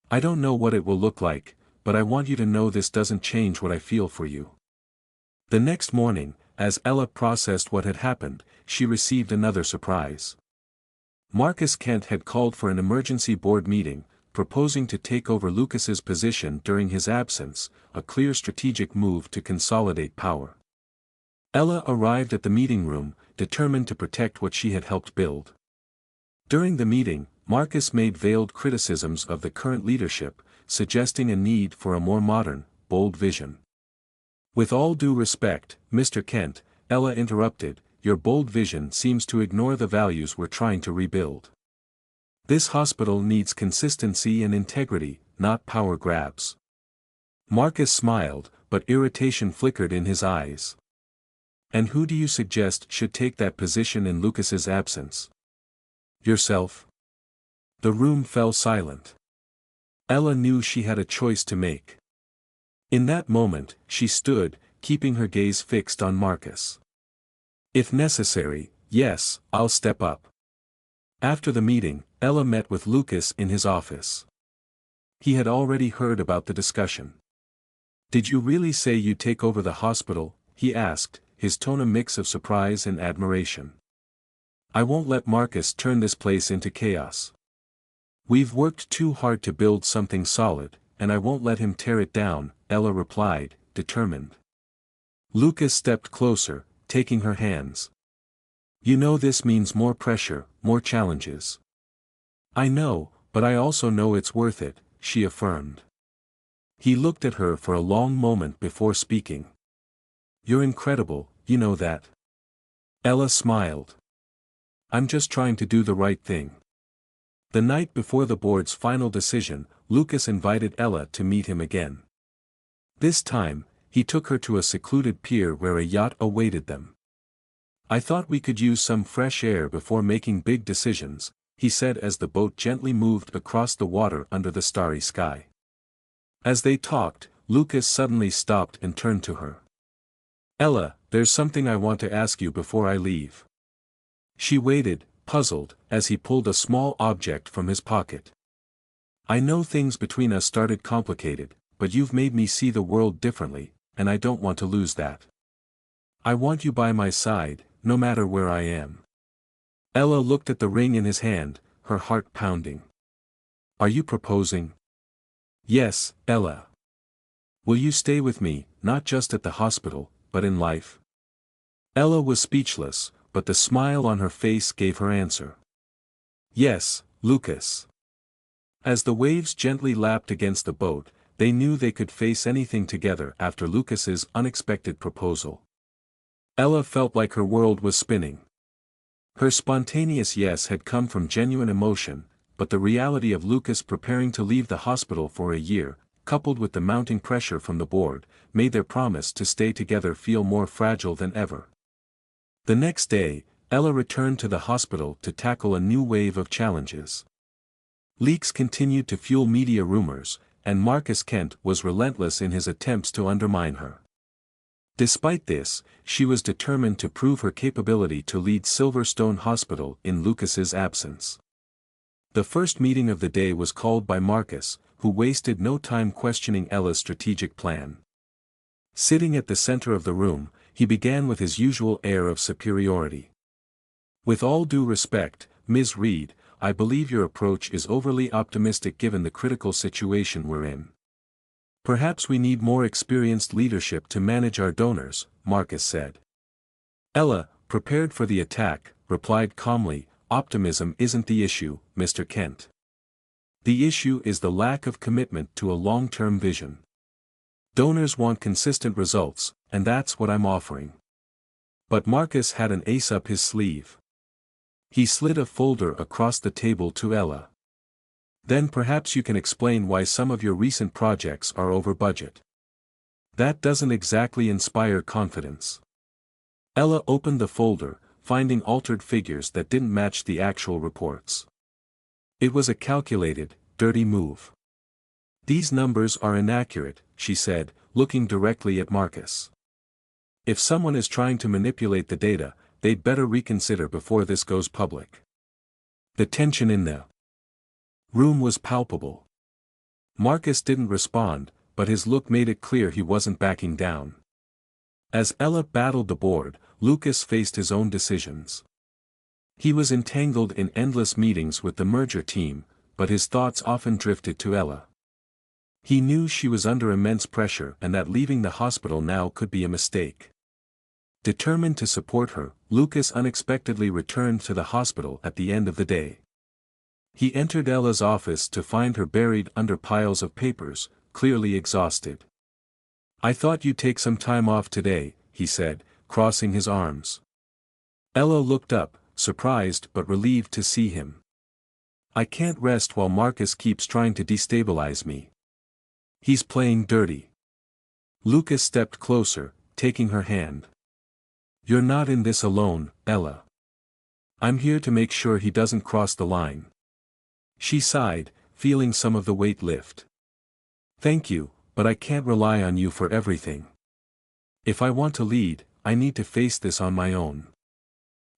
"I don't know what it will look like, but I want you to know this doesn't change what I feel for you." The next morning, as Ella processed what had happened, she received another surprise. Marcus Kent had called for an emergency board meeting, proposing to take over Lucas's position during his absence, a clear strategic move to consolidate power. Ella arrived at the meeting room, determined to protect what she had helped build. During the meeting, Marcus made veiled criticisms of the current leadership, suggesting a need for a more modern, bold vision. "With all due respect, Mr. Kent," Ella interrupted, "your bold vision seems to ignore the values we're trying to rebuild. This hospital needs consistency and integrity, not power grabs." Marcus smiled, but irritation flickered in his eyes. "And who do you suggest should take that position in Lucas's absence?" "Yourself." The room fell silent. Ella knew she had a choice to make. In that moment, she stood, keeping her gaze fixed on Marcus. "If necessary, yes, I'll step up." After the meeting, Ella met with Lucas in his office. He had already heard about the discussion. "Did you really say you'd take over the hospital?" he asked, his tone a mix of surprise and admiration. "I won't let Marcus turn this place into chaos. We've worked too hard to build something solid, and I won't let him tear it down," Ella replied, determined. Lucas stepped closer, taking her hands. "You know this means more pressure, more challenges." "I know, but I also know it's worth it," she affirmed. He looked at her for a long moment before speaking. "You're incredible, you know that." Ella smiled. "I'm just trying to do the right thing." The night before the board's final decision, Lucas invited Ella to meet him again. This time, he took her to a secluded pier where a yacht awaited them. "I thought we could use some fresh air before making big decisions," he said as the boat gently moved across the water under the starry sky. As they talked, Lucas suddenly stopped and turned to her. "Ella, there's something I want to ask you before I leave." She waited, puzzled, as he pulled a small object from his pocket. I know things between us started complicated, but you've made me see the world differently, and I don't want to lose that. I want you by my side, no matter where I am. Ella looked at the ring in his hand, her heart pounding. Are you proposing? Yes, Ella. Will you stay with me, not just at the hospital, but in life? Ella was speechless, but the smile on her face gave her answer. Yes, Lucas. As the waves gently lapped against the boat, they knew they could face anything together after Lucas's unexpected proposal. Ella felt like her world was spinning. Her spontaneous yes had come from genuine emotion, but the reality of Lucas preparing to leave the hospital for a year, coupled with the mounting pressure from the board, made their promise to stay together feel more fragile than ever. The next day, Ella returned to the hospital to tackle a new wave of challenges. Leaks continued to fuel media rumors, and Marcus Kent was relentless in his attempts to undermine her. Despite this, she was determined to prove her capability to lead Silverstone Hospital in Lucas's absence. The first meeting of the day was called by Marcus, who wasted no time questioning Ella's strategic plan. Sitting at the center of the room, he began with his usual air of superiority. With all due respect, Ms. Reed, I believe your approach is overly optimistic given the critical situation we're in. Perhaps we need more experienced leadership to manage our donors, Marcus said. Ella, prepared for the attack, replied calmly, optimism isn't the issue, Mr. Kent. The issue is the lack of commitment to a long-term vision. Donors want consistent results, and that's what I'm offering. But Marcus had an ace up his sleeve. He slid a folder across the table to Ella. Then perhaps you can explain why some of your recent projects are over budget. That doesn't exactly inspire confidence. Ella opened the folder, finding altered figures that didn't match the actual reports. It was a calculated, dirty move. These numbers are inaccurate, she said, looking directly at Marcus. If someone is trying to manipulate the data, they'd better reconsider before this goes public. The tension in the room was palpable. Marcus didn't respond, but his look made it clear he wasn't backing down. As Ella battled the board, Lucas faced his own decisions. He was entangled in endless meetings with the merger team, but his thoughts often drifted to Ella. He knew she was under immense pressure and that leaving the hospital now could be a mistake. Determined to support her, Lucas unexpectedly returned to the hospital at the end of the day. He entered Ella's office to find her buried under piles of papers, clearly exhausted. I thought you'd take some time off today, he said, crossing his arms. Ella looked up, surprised but relieved to see him. I can't rest while Marcus keeps trying to destabilize me. He's playing dirty. Lucas stepped closer, taking her hand. You're not in this alone, Ella. I'm here to make sure he doesn't cross the line. She sighed, feeling some of the weight lift. Thank you, but I can't rely on you for everything. If I want to lead, I need to face this on my own.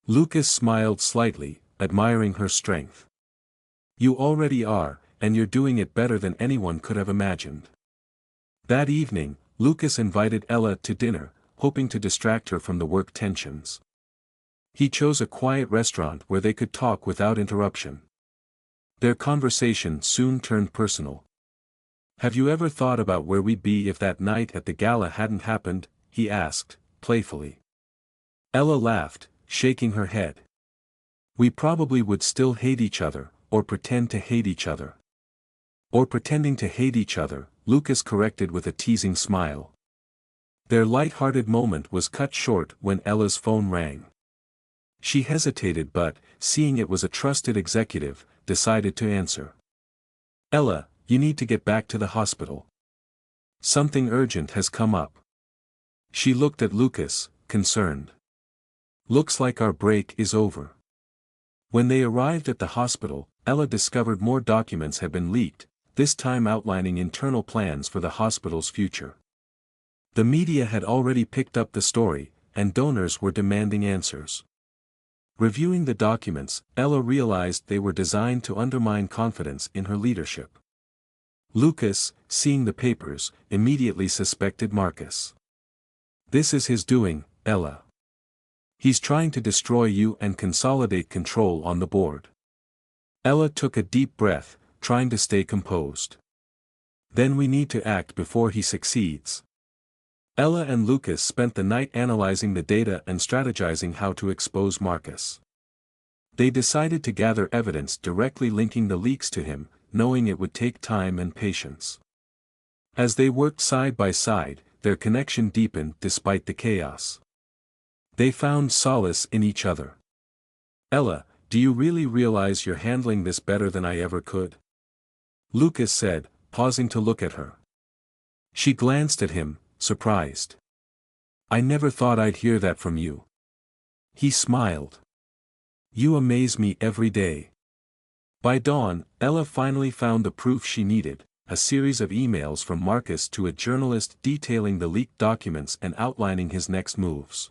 Lucas smiled slightly, admiring her strength. You already are, and you're doing it better than anyone could have imagined. That evening, Lucas invited Ella to dinner, hoping to distract her from the work tensions. He chose a quiet restaurant where they could talk without interruption. Their conversation soon turned personal. Have you ever thought about where we'd be if that night at the gala hadn't happened? He asked, playfully. Ella laughed, shaking her head. We probably would still hate each other, or pretend to hate each other. Or pretending to hate each other, Lucas corrected with a teasing smile. Their light-hearted moment was cut short when Ella's phone rang. She hesitated but, seeing it was a trusted executive, decided to answer. Ella, you need to get back to the hospital. Something urgent has come up. She looked at Lucas, concerned. Looks like our break is over. When they arrived at the hospital, Ella discovered more documents had been leaked, this time outlining internal plans for the hospital's future. The media had already picked up the story, and donors were demanding answers. Reviewing the documents, Ella realized they were designed to undermine confidence in her leadership. Lucas, seeing the papers, immediately suspected Marcus. This is his doing, Ella. He's trying to destroy you and consolidate control on the board. Ella took a deep breath, trying to stay composed. Then we need to act before he succeeds. Ella and Lucas spent the night analyzing the data and strategizing how to expose Marcus. They decided to gather evidence directly linking the leaks to him, knowing it would take time and patience. As they worked side by side, their connection deepened despite the chaos. They found solace in each other. Ella, do you really realize you're handling this better than I ever could? Lucas said, pausing to look at her. She glanced at him, surprised. I never thought I'd hear that from you. He smiled. You amaze me every day. By dawn, Ella finally found the proof she needed, a series of emails from Marcus to a journalist detailing the leaked documents and outlining his next moves.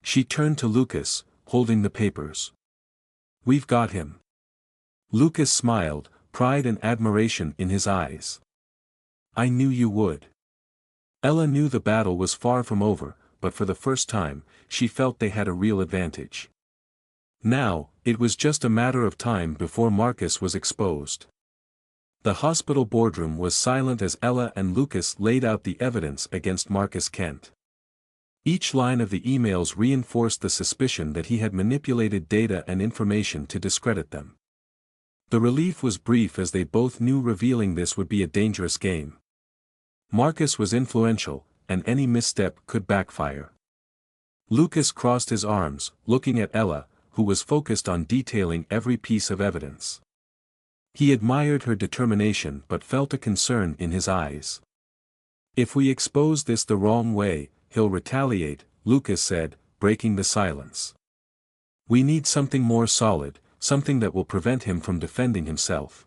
She turned to Lucas, holding the papers. We've got him. Lucas smiled, pride and admiration in his eyes. I knew you would. Ella knew the battle was far from over, but for the first time, she felt they had a real advantage. Now, it was just a matter of time before Marcus was exposed. The hospital boardroom was silent as Ella and Lucas laid out the evidence against Marcus Kent. Each line of the emails reinforced the suspicion that he had manipulated data and information to discredit them. The relief was brief as they both knew revealing this would be a dangerous game. Marcus was influential, and any misstep could backfire. Lucas crossed his arms, looking at Ella, who was focused on detailing every piece of evidence. He admired her determination but felt a concern in his eyes. If we expose this the wrong way, he'll retaliate, Lucas said, breaking the silence. We need something more solid, something that will prevent him from defending himself.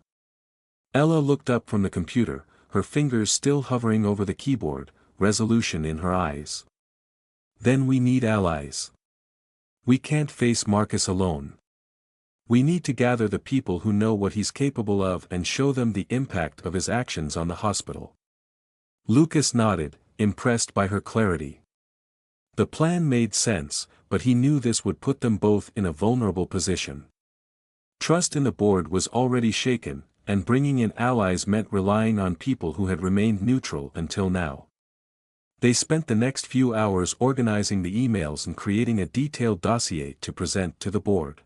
Ella looked up from the computer, her fingers still hovering over the keyboard, resolution in her eyes. Then we need allies. We can't face Marcus alone. We need to gather the people who know what he's capable of and show them the impact of his actions on the hospital. Lucas nodded, impressed by her clarity. The plan made sense, but he knew this would put them both in a vulnerable position. Trust in the board was already shaken, and bringing in allies meant relying on people who had remained neutral until now. They spent the next few hours organizing the emails and creating a detailed dossier to present to the board.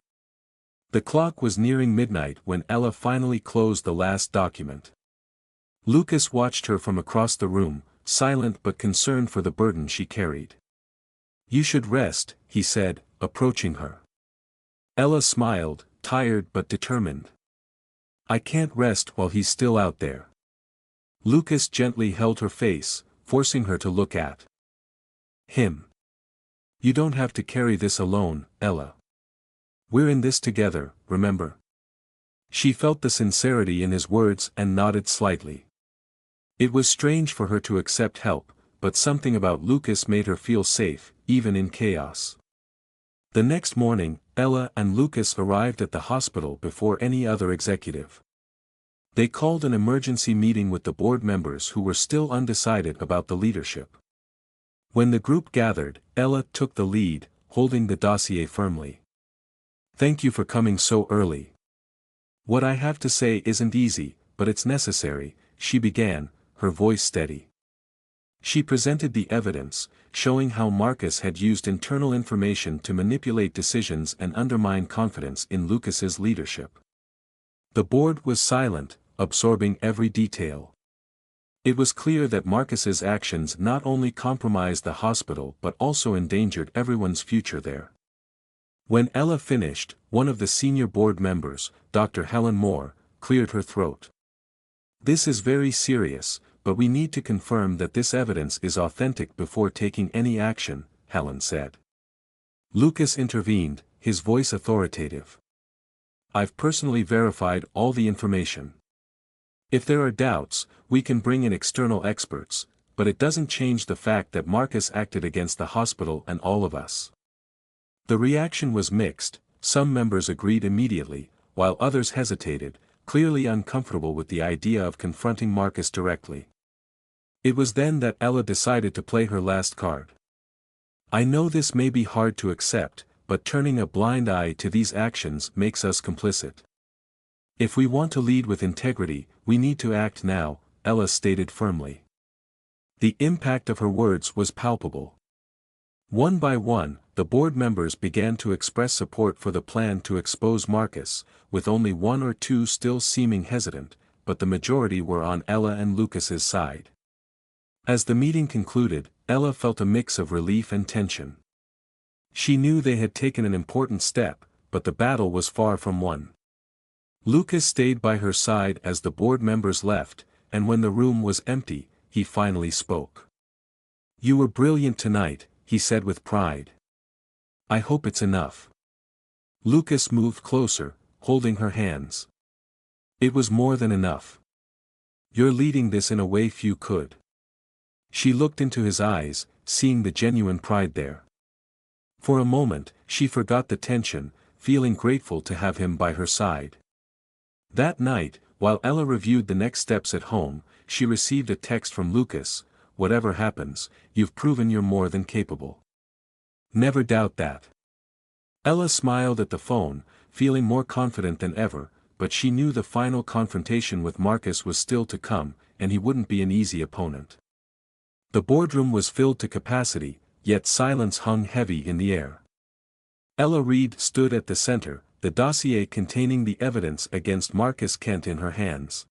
The clock was nearing midnight when Ella finally closed the last document. Lucas watched her from across the room, silent but concerned for the burden she carried. You should rest, he said, approaching her. Ella smiled, tired but determined. I can't rest while he's still out there. Lucas gently held her face, forcing her to look at him. You don't have to carry this alone, Ella. We're in this together, remember? She felt the sincerity in his words and nodded slightly. It was strange for her to accept help, but something about Lucas made her feel safe, even in chaos. The next morning, Ella and Lucas arrived at the hospital before any other executive. They called an emergency meeting with the board members who were still undecided about the leadership. When the group gathered, Ella took the lead, holding the dossier firmly. Thank you for coming so early. What I have to say isn't easy, but it's necessary, she began, her voice steady. She presented the evidence, showing how Marcus had used internal information to manipulate decisions and undermine confidence in Lucas's leadership. The board was silent, absorbing every detail. It was clear that Marcus's actions not only compromised the hospital but also endangered everyone's future there. When Ella finished, one of the senior board members, Dr. Helen Moore, cleared her throat. This is very serious, but we need to confirm that this evidence is authentic before taking any action, Helen said. Lucas intervened, his voice authoritative. I've personally verified all the information. If there are doubts, we can bring in external experts, but it doesn't change the fact that Marcus acted against the hospital and all of us. The reaction was mixed, some members agreed immediately, while others hesitated, clearly uncomfortable with the idea of confronting Marcus directly. It was then that Ella decided to play her last card. I know this may be hard to accept, but turning a blind eye to these actions makes us complicit. If we want to lead with integrity, we need to act now, Ella stated firmly. The impact of her words was palpable. One by one, the board members began to express support for the plan to expose Marcus, with only one or two still seeming hesitant, but the majority were on Ella and Lucas's side. As the meeting concluded, Ella felt a mix of relief and tension. She knew they had taken an important step, but the battle was far from won. Lucas stayed by her side as the board members left, and when the room was empty, he finally spoke. "You were brilliant tonight," he said with pride. "I hope it's enough." Lucas moved closer, holding her hands. "It was more than enough. You're leading this in a way few could." She looked into his eyes, seeing the genuine pride there. For a moment, she forgot the tension, feeling grateful to have him by her side. That night, while Ella reviewed the next steps at home, she received a text from Lucas: "Whatever happens, you've proven you're more than capable. Never doubt that." Ella smiled at the phone, feeling more confident than ever, but she knew the final confrontation with Marcus was still to come, and he wouldn't be an easy opponent. The boardroom was filled to capacity, yet silence hung heavy in the air. Ella Reed stood at the center, the dossier containing the evidence against Marcus Kent in her hands.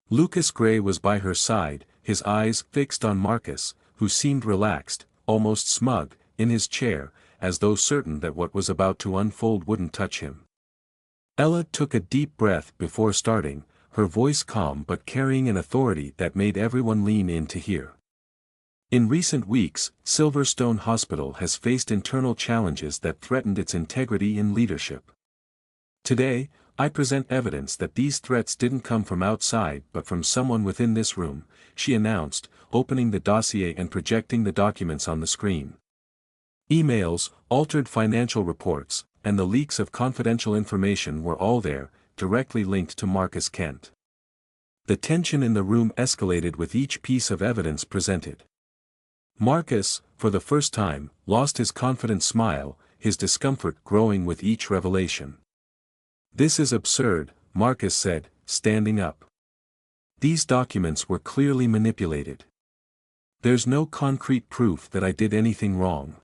Lucas Gray was by her side, his eyes fixed on Marcus, who seemed relaxed, almost smug, in his chair, as though certain that what was about to unfold wouldn't touch him. Ella took a deep breath before starting, her voice calm but carrying an authority that made everyone lean in to hear. In recent weeks, Silverstone Hospital has faced internal challenges that threatened its integrity in leadership. Today, I present evidence that these threats didn't come from outside but from someone within this room, she announced, opening the dossier and projecting the documents on the screen. Emails, altered financial reports, and the leaks of confidential information were all there, directly linked to Marcus Kent. The tension in the room escalated with each piece of evidence presented. Marcus, for the first time, lost his confident smile, his discomfort growing with each revelation. "This is absurd," Marcus said, standing up. "These documents were clearly manipulated. There's no concrete proof that I did anything wrong."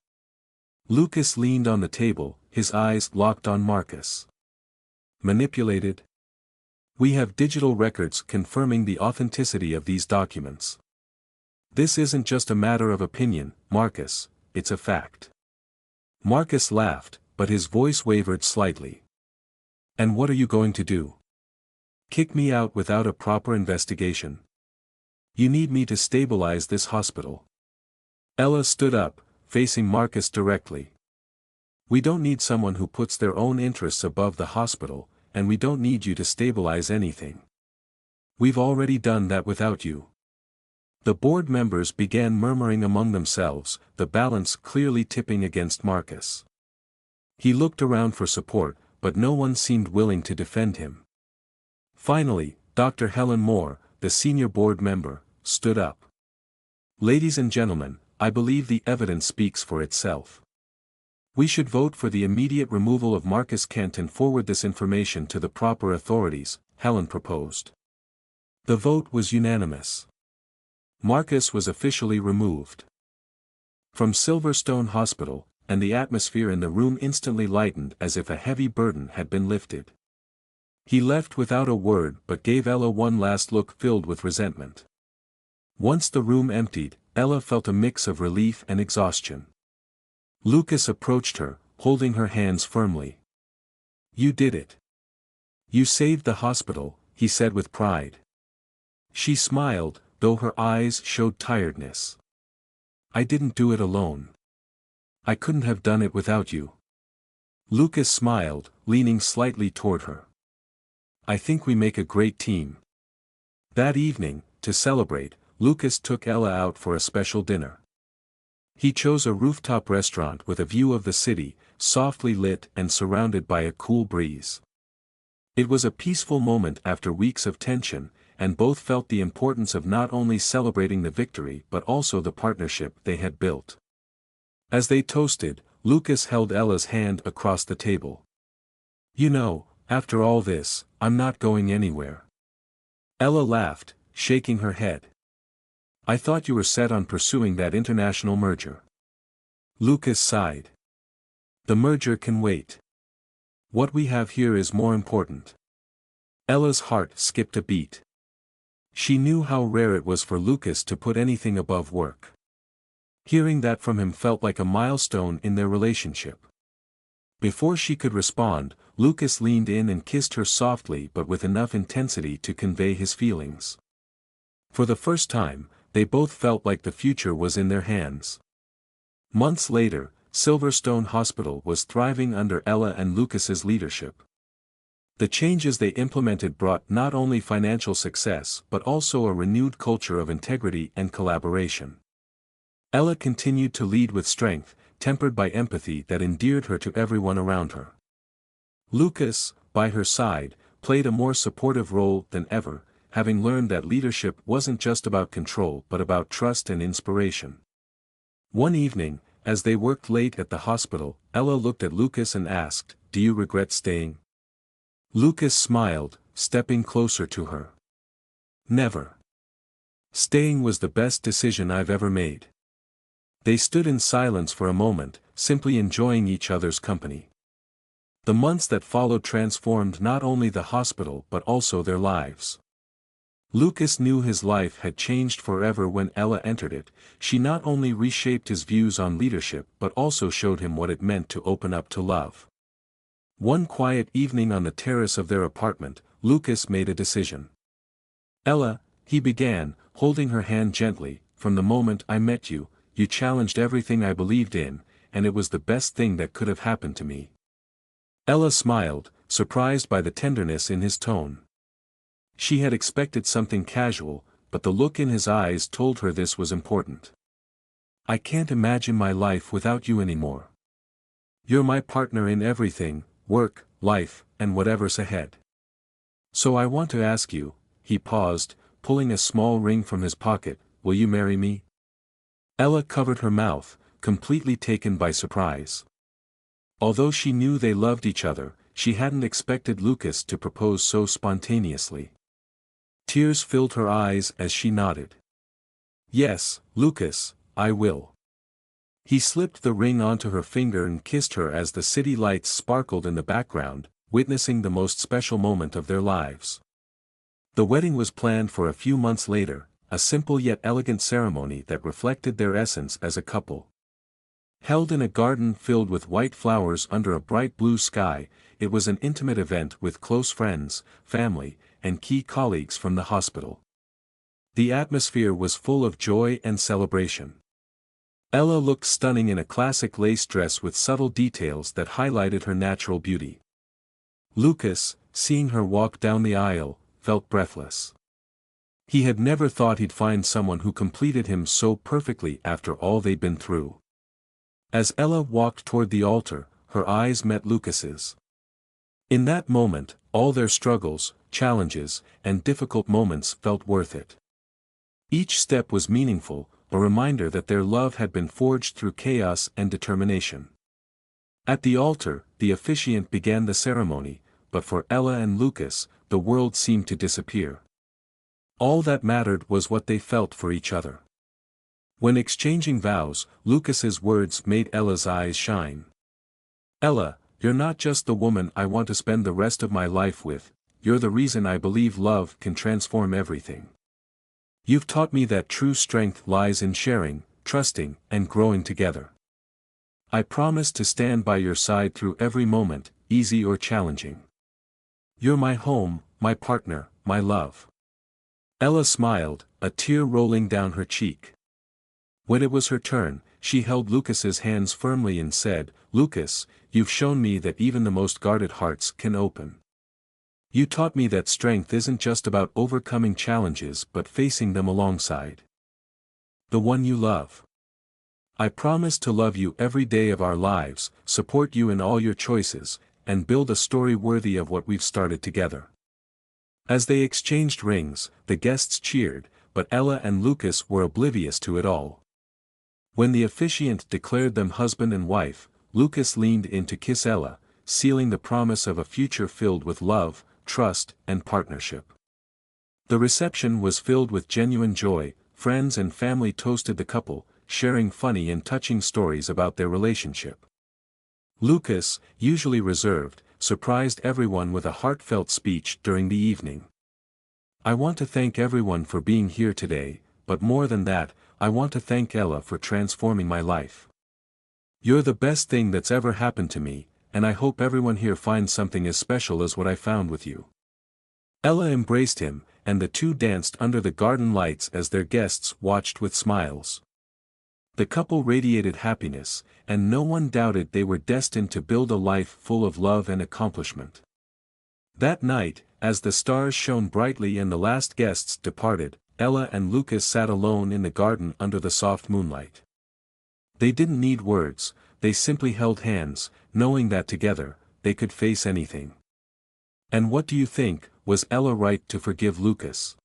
Lucas leaned on the table, his eyes locked on Marcus. "Manipulated? We have digital records confirming the authenticity of these documents. This isn't just a matter of opinion, Marcus, it's a fact." Marcus laughed, but his voice wavered slightly. "And what are you going to do? Kick me out without a proper investigation? You need me to stabilize this hospital." Ella stood up, facing Marcus directly. "We don't need someone who puts their own interests above the hospital, and we don't need you to stabilize anything. We've already done that without you." The board members began murmuring among themselves, the balance clearly tipping against Marcus. He looked around for support, but no one seemed willing to defend him. Finally, Dr. Helen Moore, the senior board member, stood up. "Ladies and gentlemen, I believe the evidence speaks for itself. We should vote for the immediate removal of Marcus Kent and forward this information to the proper authorities," Helen proposed. The vote was unanimous. Marcus was officially removed from Silverstone Hospital, and the atmosphere in the room instantly lightened as if a heavy burden had been lifted. He left without a word but gave Ella one last look filled with resentment. Once the room emptied, Ella felt a mix of relief and exhaustion. Lucas approached her, holding her hands firmly. "You did it. You saved the hospital," he said with pride. She smiled, though her eyes showed tiredness. "I didn't do it alone. I couldn't have done it without you." Lucas smiled, leaning slightly toward her. "I think we make a great team." That evening, to celebrate, Lucas took Ella out for a special dinner. He chose a rooftop restaurant with a view of the city, softly lit and surrounded by a cool breeze. It was a peaceful moment after weeks of tension, and both felt the importance of not only celebrating the victory but also the partnership they had built. As they toasted, Lucas held Ella's hand across the table. "You know, after all this, I'm not going anywhere." Ella laughed, shaking her head. "I thought you were set on pursuing that international merger." Lucas sighed. "The merger can wait. What we have here is more important." Ella's heart skipped a beat. She knew how rare it was for Lucas to put anything above work. Hearing that from him felt like a milestone in their relationship. Before she could respond, Lucas leaned in and kissed her softly but with enough intensity to convey his feelings. For the first time, they both felt like the future was in their hands. Months later, Silverstone Hospital was thriving under Ella and Lucas's leadership. The changes they implemented brought not only financial success but also a renewed culture of integrity and collaboration. Ella continued to lead with strength, tempered by empathy that endeared her to everyone around her. Lucas, by her side, played a more supportive role than ever, having learned that leadership wasn't just about control but about trust and inspiration. One evening, as they worked late at the hospital, Ella looked at Lucas and asked, "Do you regret staying?" Lucas smiled, stepping closer to her. "Never. Staying was the best decision I've ever made." They stood in silence for a moment, simply enjoying each other's company. The months that followed transformed not only the hospital but also their lives. Lucas knew his life had changed forever when Ella entered it. She not only reshaped his views on leadership but also showed him what it meant to open up to love. One quiet evening on the terrace of their apartment, Lucas made a decision. "Ella," he began, holding her hand gently, "from the moment I met you, you challenged everything I believed in, and it was the best thing that could have happened to me." Ella smiled, surprised by the tenderness in his tone. She had expected something casual, but the look in his eyes told her this was important. "I can't imagine my life without you anymore. You're my partner in everything, work, life, and whatever's ahead. So I want to ask you," he paused, pulling a small ring from his pocket, "will you marry me?" Ella covered her mouth, completely taken by surprise. Although she knew they loved each other, she hadn't expected Lucas to propose so spontaneously. Tears filled her eyes as she nodded. "Yes, Lucas, I will." He slipped the ring onto her finger and kissed her as the city lights sparkled in the background, witnessing the most special moment of their lives. The wedding was planned for a few months later, a simple yet elegant ceremony that reflected their essence as a couple. Held in a garden filled with white flowers under a bright blue sky, it was an intimate event with close friends, family, and key colleagues from the hospital. The atmosphere was full of joy and celebration. Ella looked stunning in a classic lace dress with subtle details that highlighted her natural beauty. Lucas, seeing her walk down the aisle, felt breathless. He had never thought he'd find someone who completed him so perfectly after all they'd been through. As Ella walked toward the altar, her eyes met Lucas's. In that moment, all their struggles, challenges, and difficult moments felt worth it. Each step was meaningful, a reminder that their love had been forged through chaos and determination. At the altar, the officiant began the ceremony, but for Ella and Lucas, the world seemed to disappear. All that mattered was what they felt for each other. When exchanging vows, Lucas's words made Ella's eyes shine. "Ella, you're not just the woman I want to spend the rest of my life with, you're the reason I believe love can transform everything. You've taught me that true strength lies in sharing, trusting, and growing together. I promise to stand by your side through every moment, easy or challenging. You're my home, my partner, my love." Ella smiled, a tear rolling down her cheek. When it was her turn, she held Lucas's hands firmly and said, "Lucas, you've shown me that even the most guarded hearts can open. You taught me that strength isn't just about overcoming challenges but facing them alongside the one you love. I promise to love you every day of our lives, support you in all your choices, and build a story worthy of what we've started together." As they exchanged rings, the guests cheered, but Ella and Lucas were oblivious to it all. When the officiant declared them husband and wife, Lucas leaned in to kiss Ella, sealing the promise of a future filled with love, trust, and partnership. The reception was filled with genuine joy. Friends and family toasted the couple, sharing funny and touching stories about their relationship. Lucas, usually reserved, surprised everyone with a heartfelt speech during the evening. "I want to thank everyone for being here today, but more than that, I want to thank Ella for transforming my life. You're the best thing that's ever happened to me, and I hope everyone here finds something as special as what I found with you." Ella embraced him, and the two danced under the garden lights as their guests watched with smiles. The couple radiated happiness, and no one doubted they were destined to build a life full of love and accomplishment. That night, as the stars shone brightly and the last guests departed, Ella and Lucas sat alone in the garden under the soft moonlight. They didn't need words, they simply held hands, knowing that together, they could face anything. And what do you think? Was Ella right to forgive Lucas?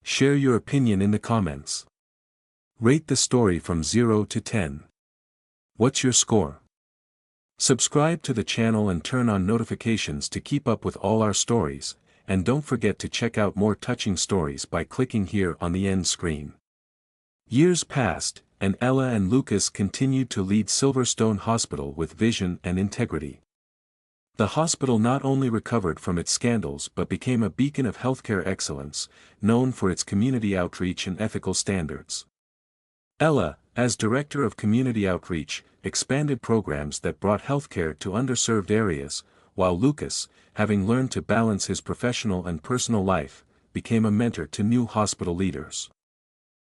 Share your opinion in the comments. Rate the story from 0 to 10. What's your score? Subscribe to the channel and turn on notifications to keep up with all our stories, and don't forget to check out more touching stories by clicking here on the end screen. Years passed, and Ella and Lucas continued to lead Silverstone Hospital with vision and integrity. The hospital not only recovered from its scandals but became a beacon of healthcare excellence, known for its community outreach and ethical standards. Ella, as Director of Community Outreach, expanded programs that brought healthcare to underserved areas, while Lucas, having learned to balance his professional and personal life, became a mentor to new hospital leaders.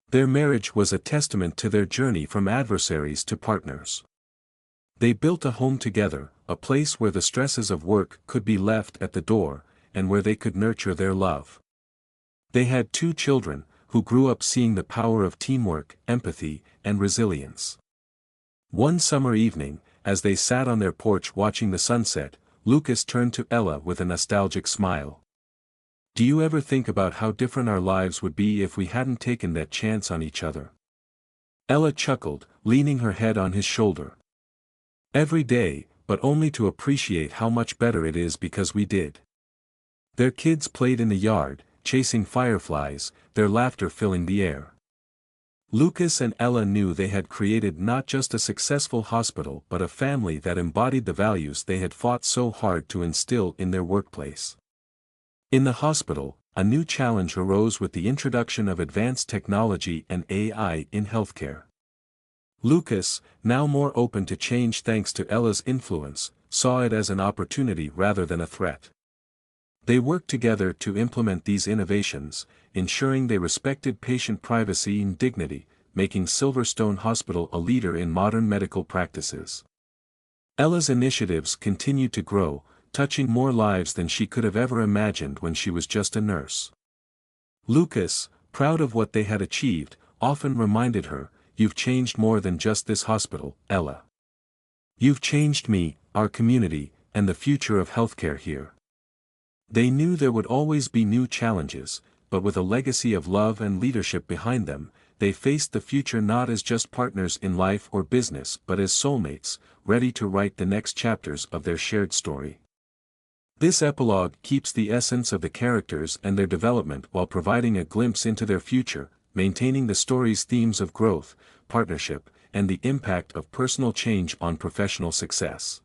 Their marriage was a testament to their journey from adversaries to partners. They built a home together, a place where the stresses of work could be left at the door, and where they could nurture their love. They had 2 children, who grew up seeing the power of teamwork, empathy, and resilience. One summer evening, as they sat on their porch watching the sunset, Lucas turned to Ella with a nostalgic smile. "Do you ever think about how different our lives would be if we hadn't taken that chance on each other?" Ella chuckled, leaning her head on his shoulder. "Every day, but only to appreciate how much better it is because we did." Their kids played in the yard, chasing fireflies, their laughter filling the air. Lucas and Ella knew they had created not just a successful hospital but a family that embodied the values they had fought so hard to instill in their workplace. In the hospital, a new challenge arose with the introduction of advanced technology and AI in healthcare. Lucas, now more open to change thanks to Ella's influence, saw it as an opportunity rather than a threat. They worked together to implement these innovations, ensuring they respected patient privacy and dignity, making Silverstone Hospital a leader in modern medical practices. Ella's initiatives continued to grow, touching more lives than she could have ever imagined when she was just a nurse. Lucas, proud of what they had achieved, often reminded her, "You've changed more than just this hospital, Ella. You've changed me, our community, and the future of healthcare here." They knew there would always be new challenges, but with a legacy of love and leadership behind them, they faced the future not as just partners in life or business but as soulmates, ready to write the next chapters of their shared story. This epilogue keeps the essence of the characters and their development while providing a glimpse into their future, maintaining the story's themes of growth, partnership, and the impact of personal change on professional success.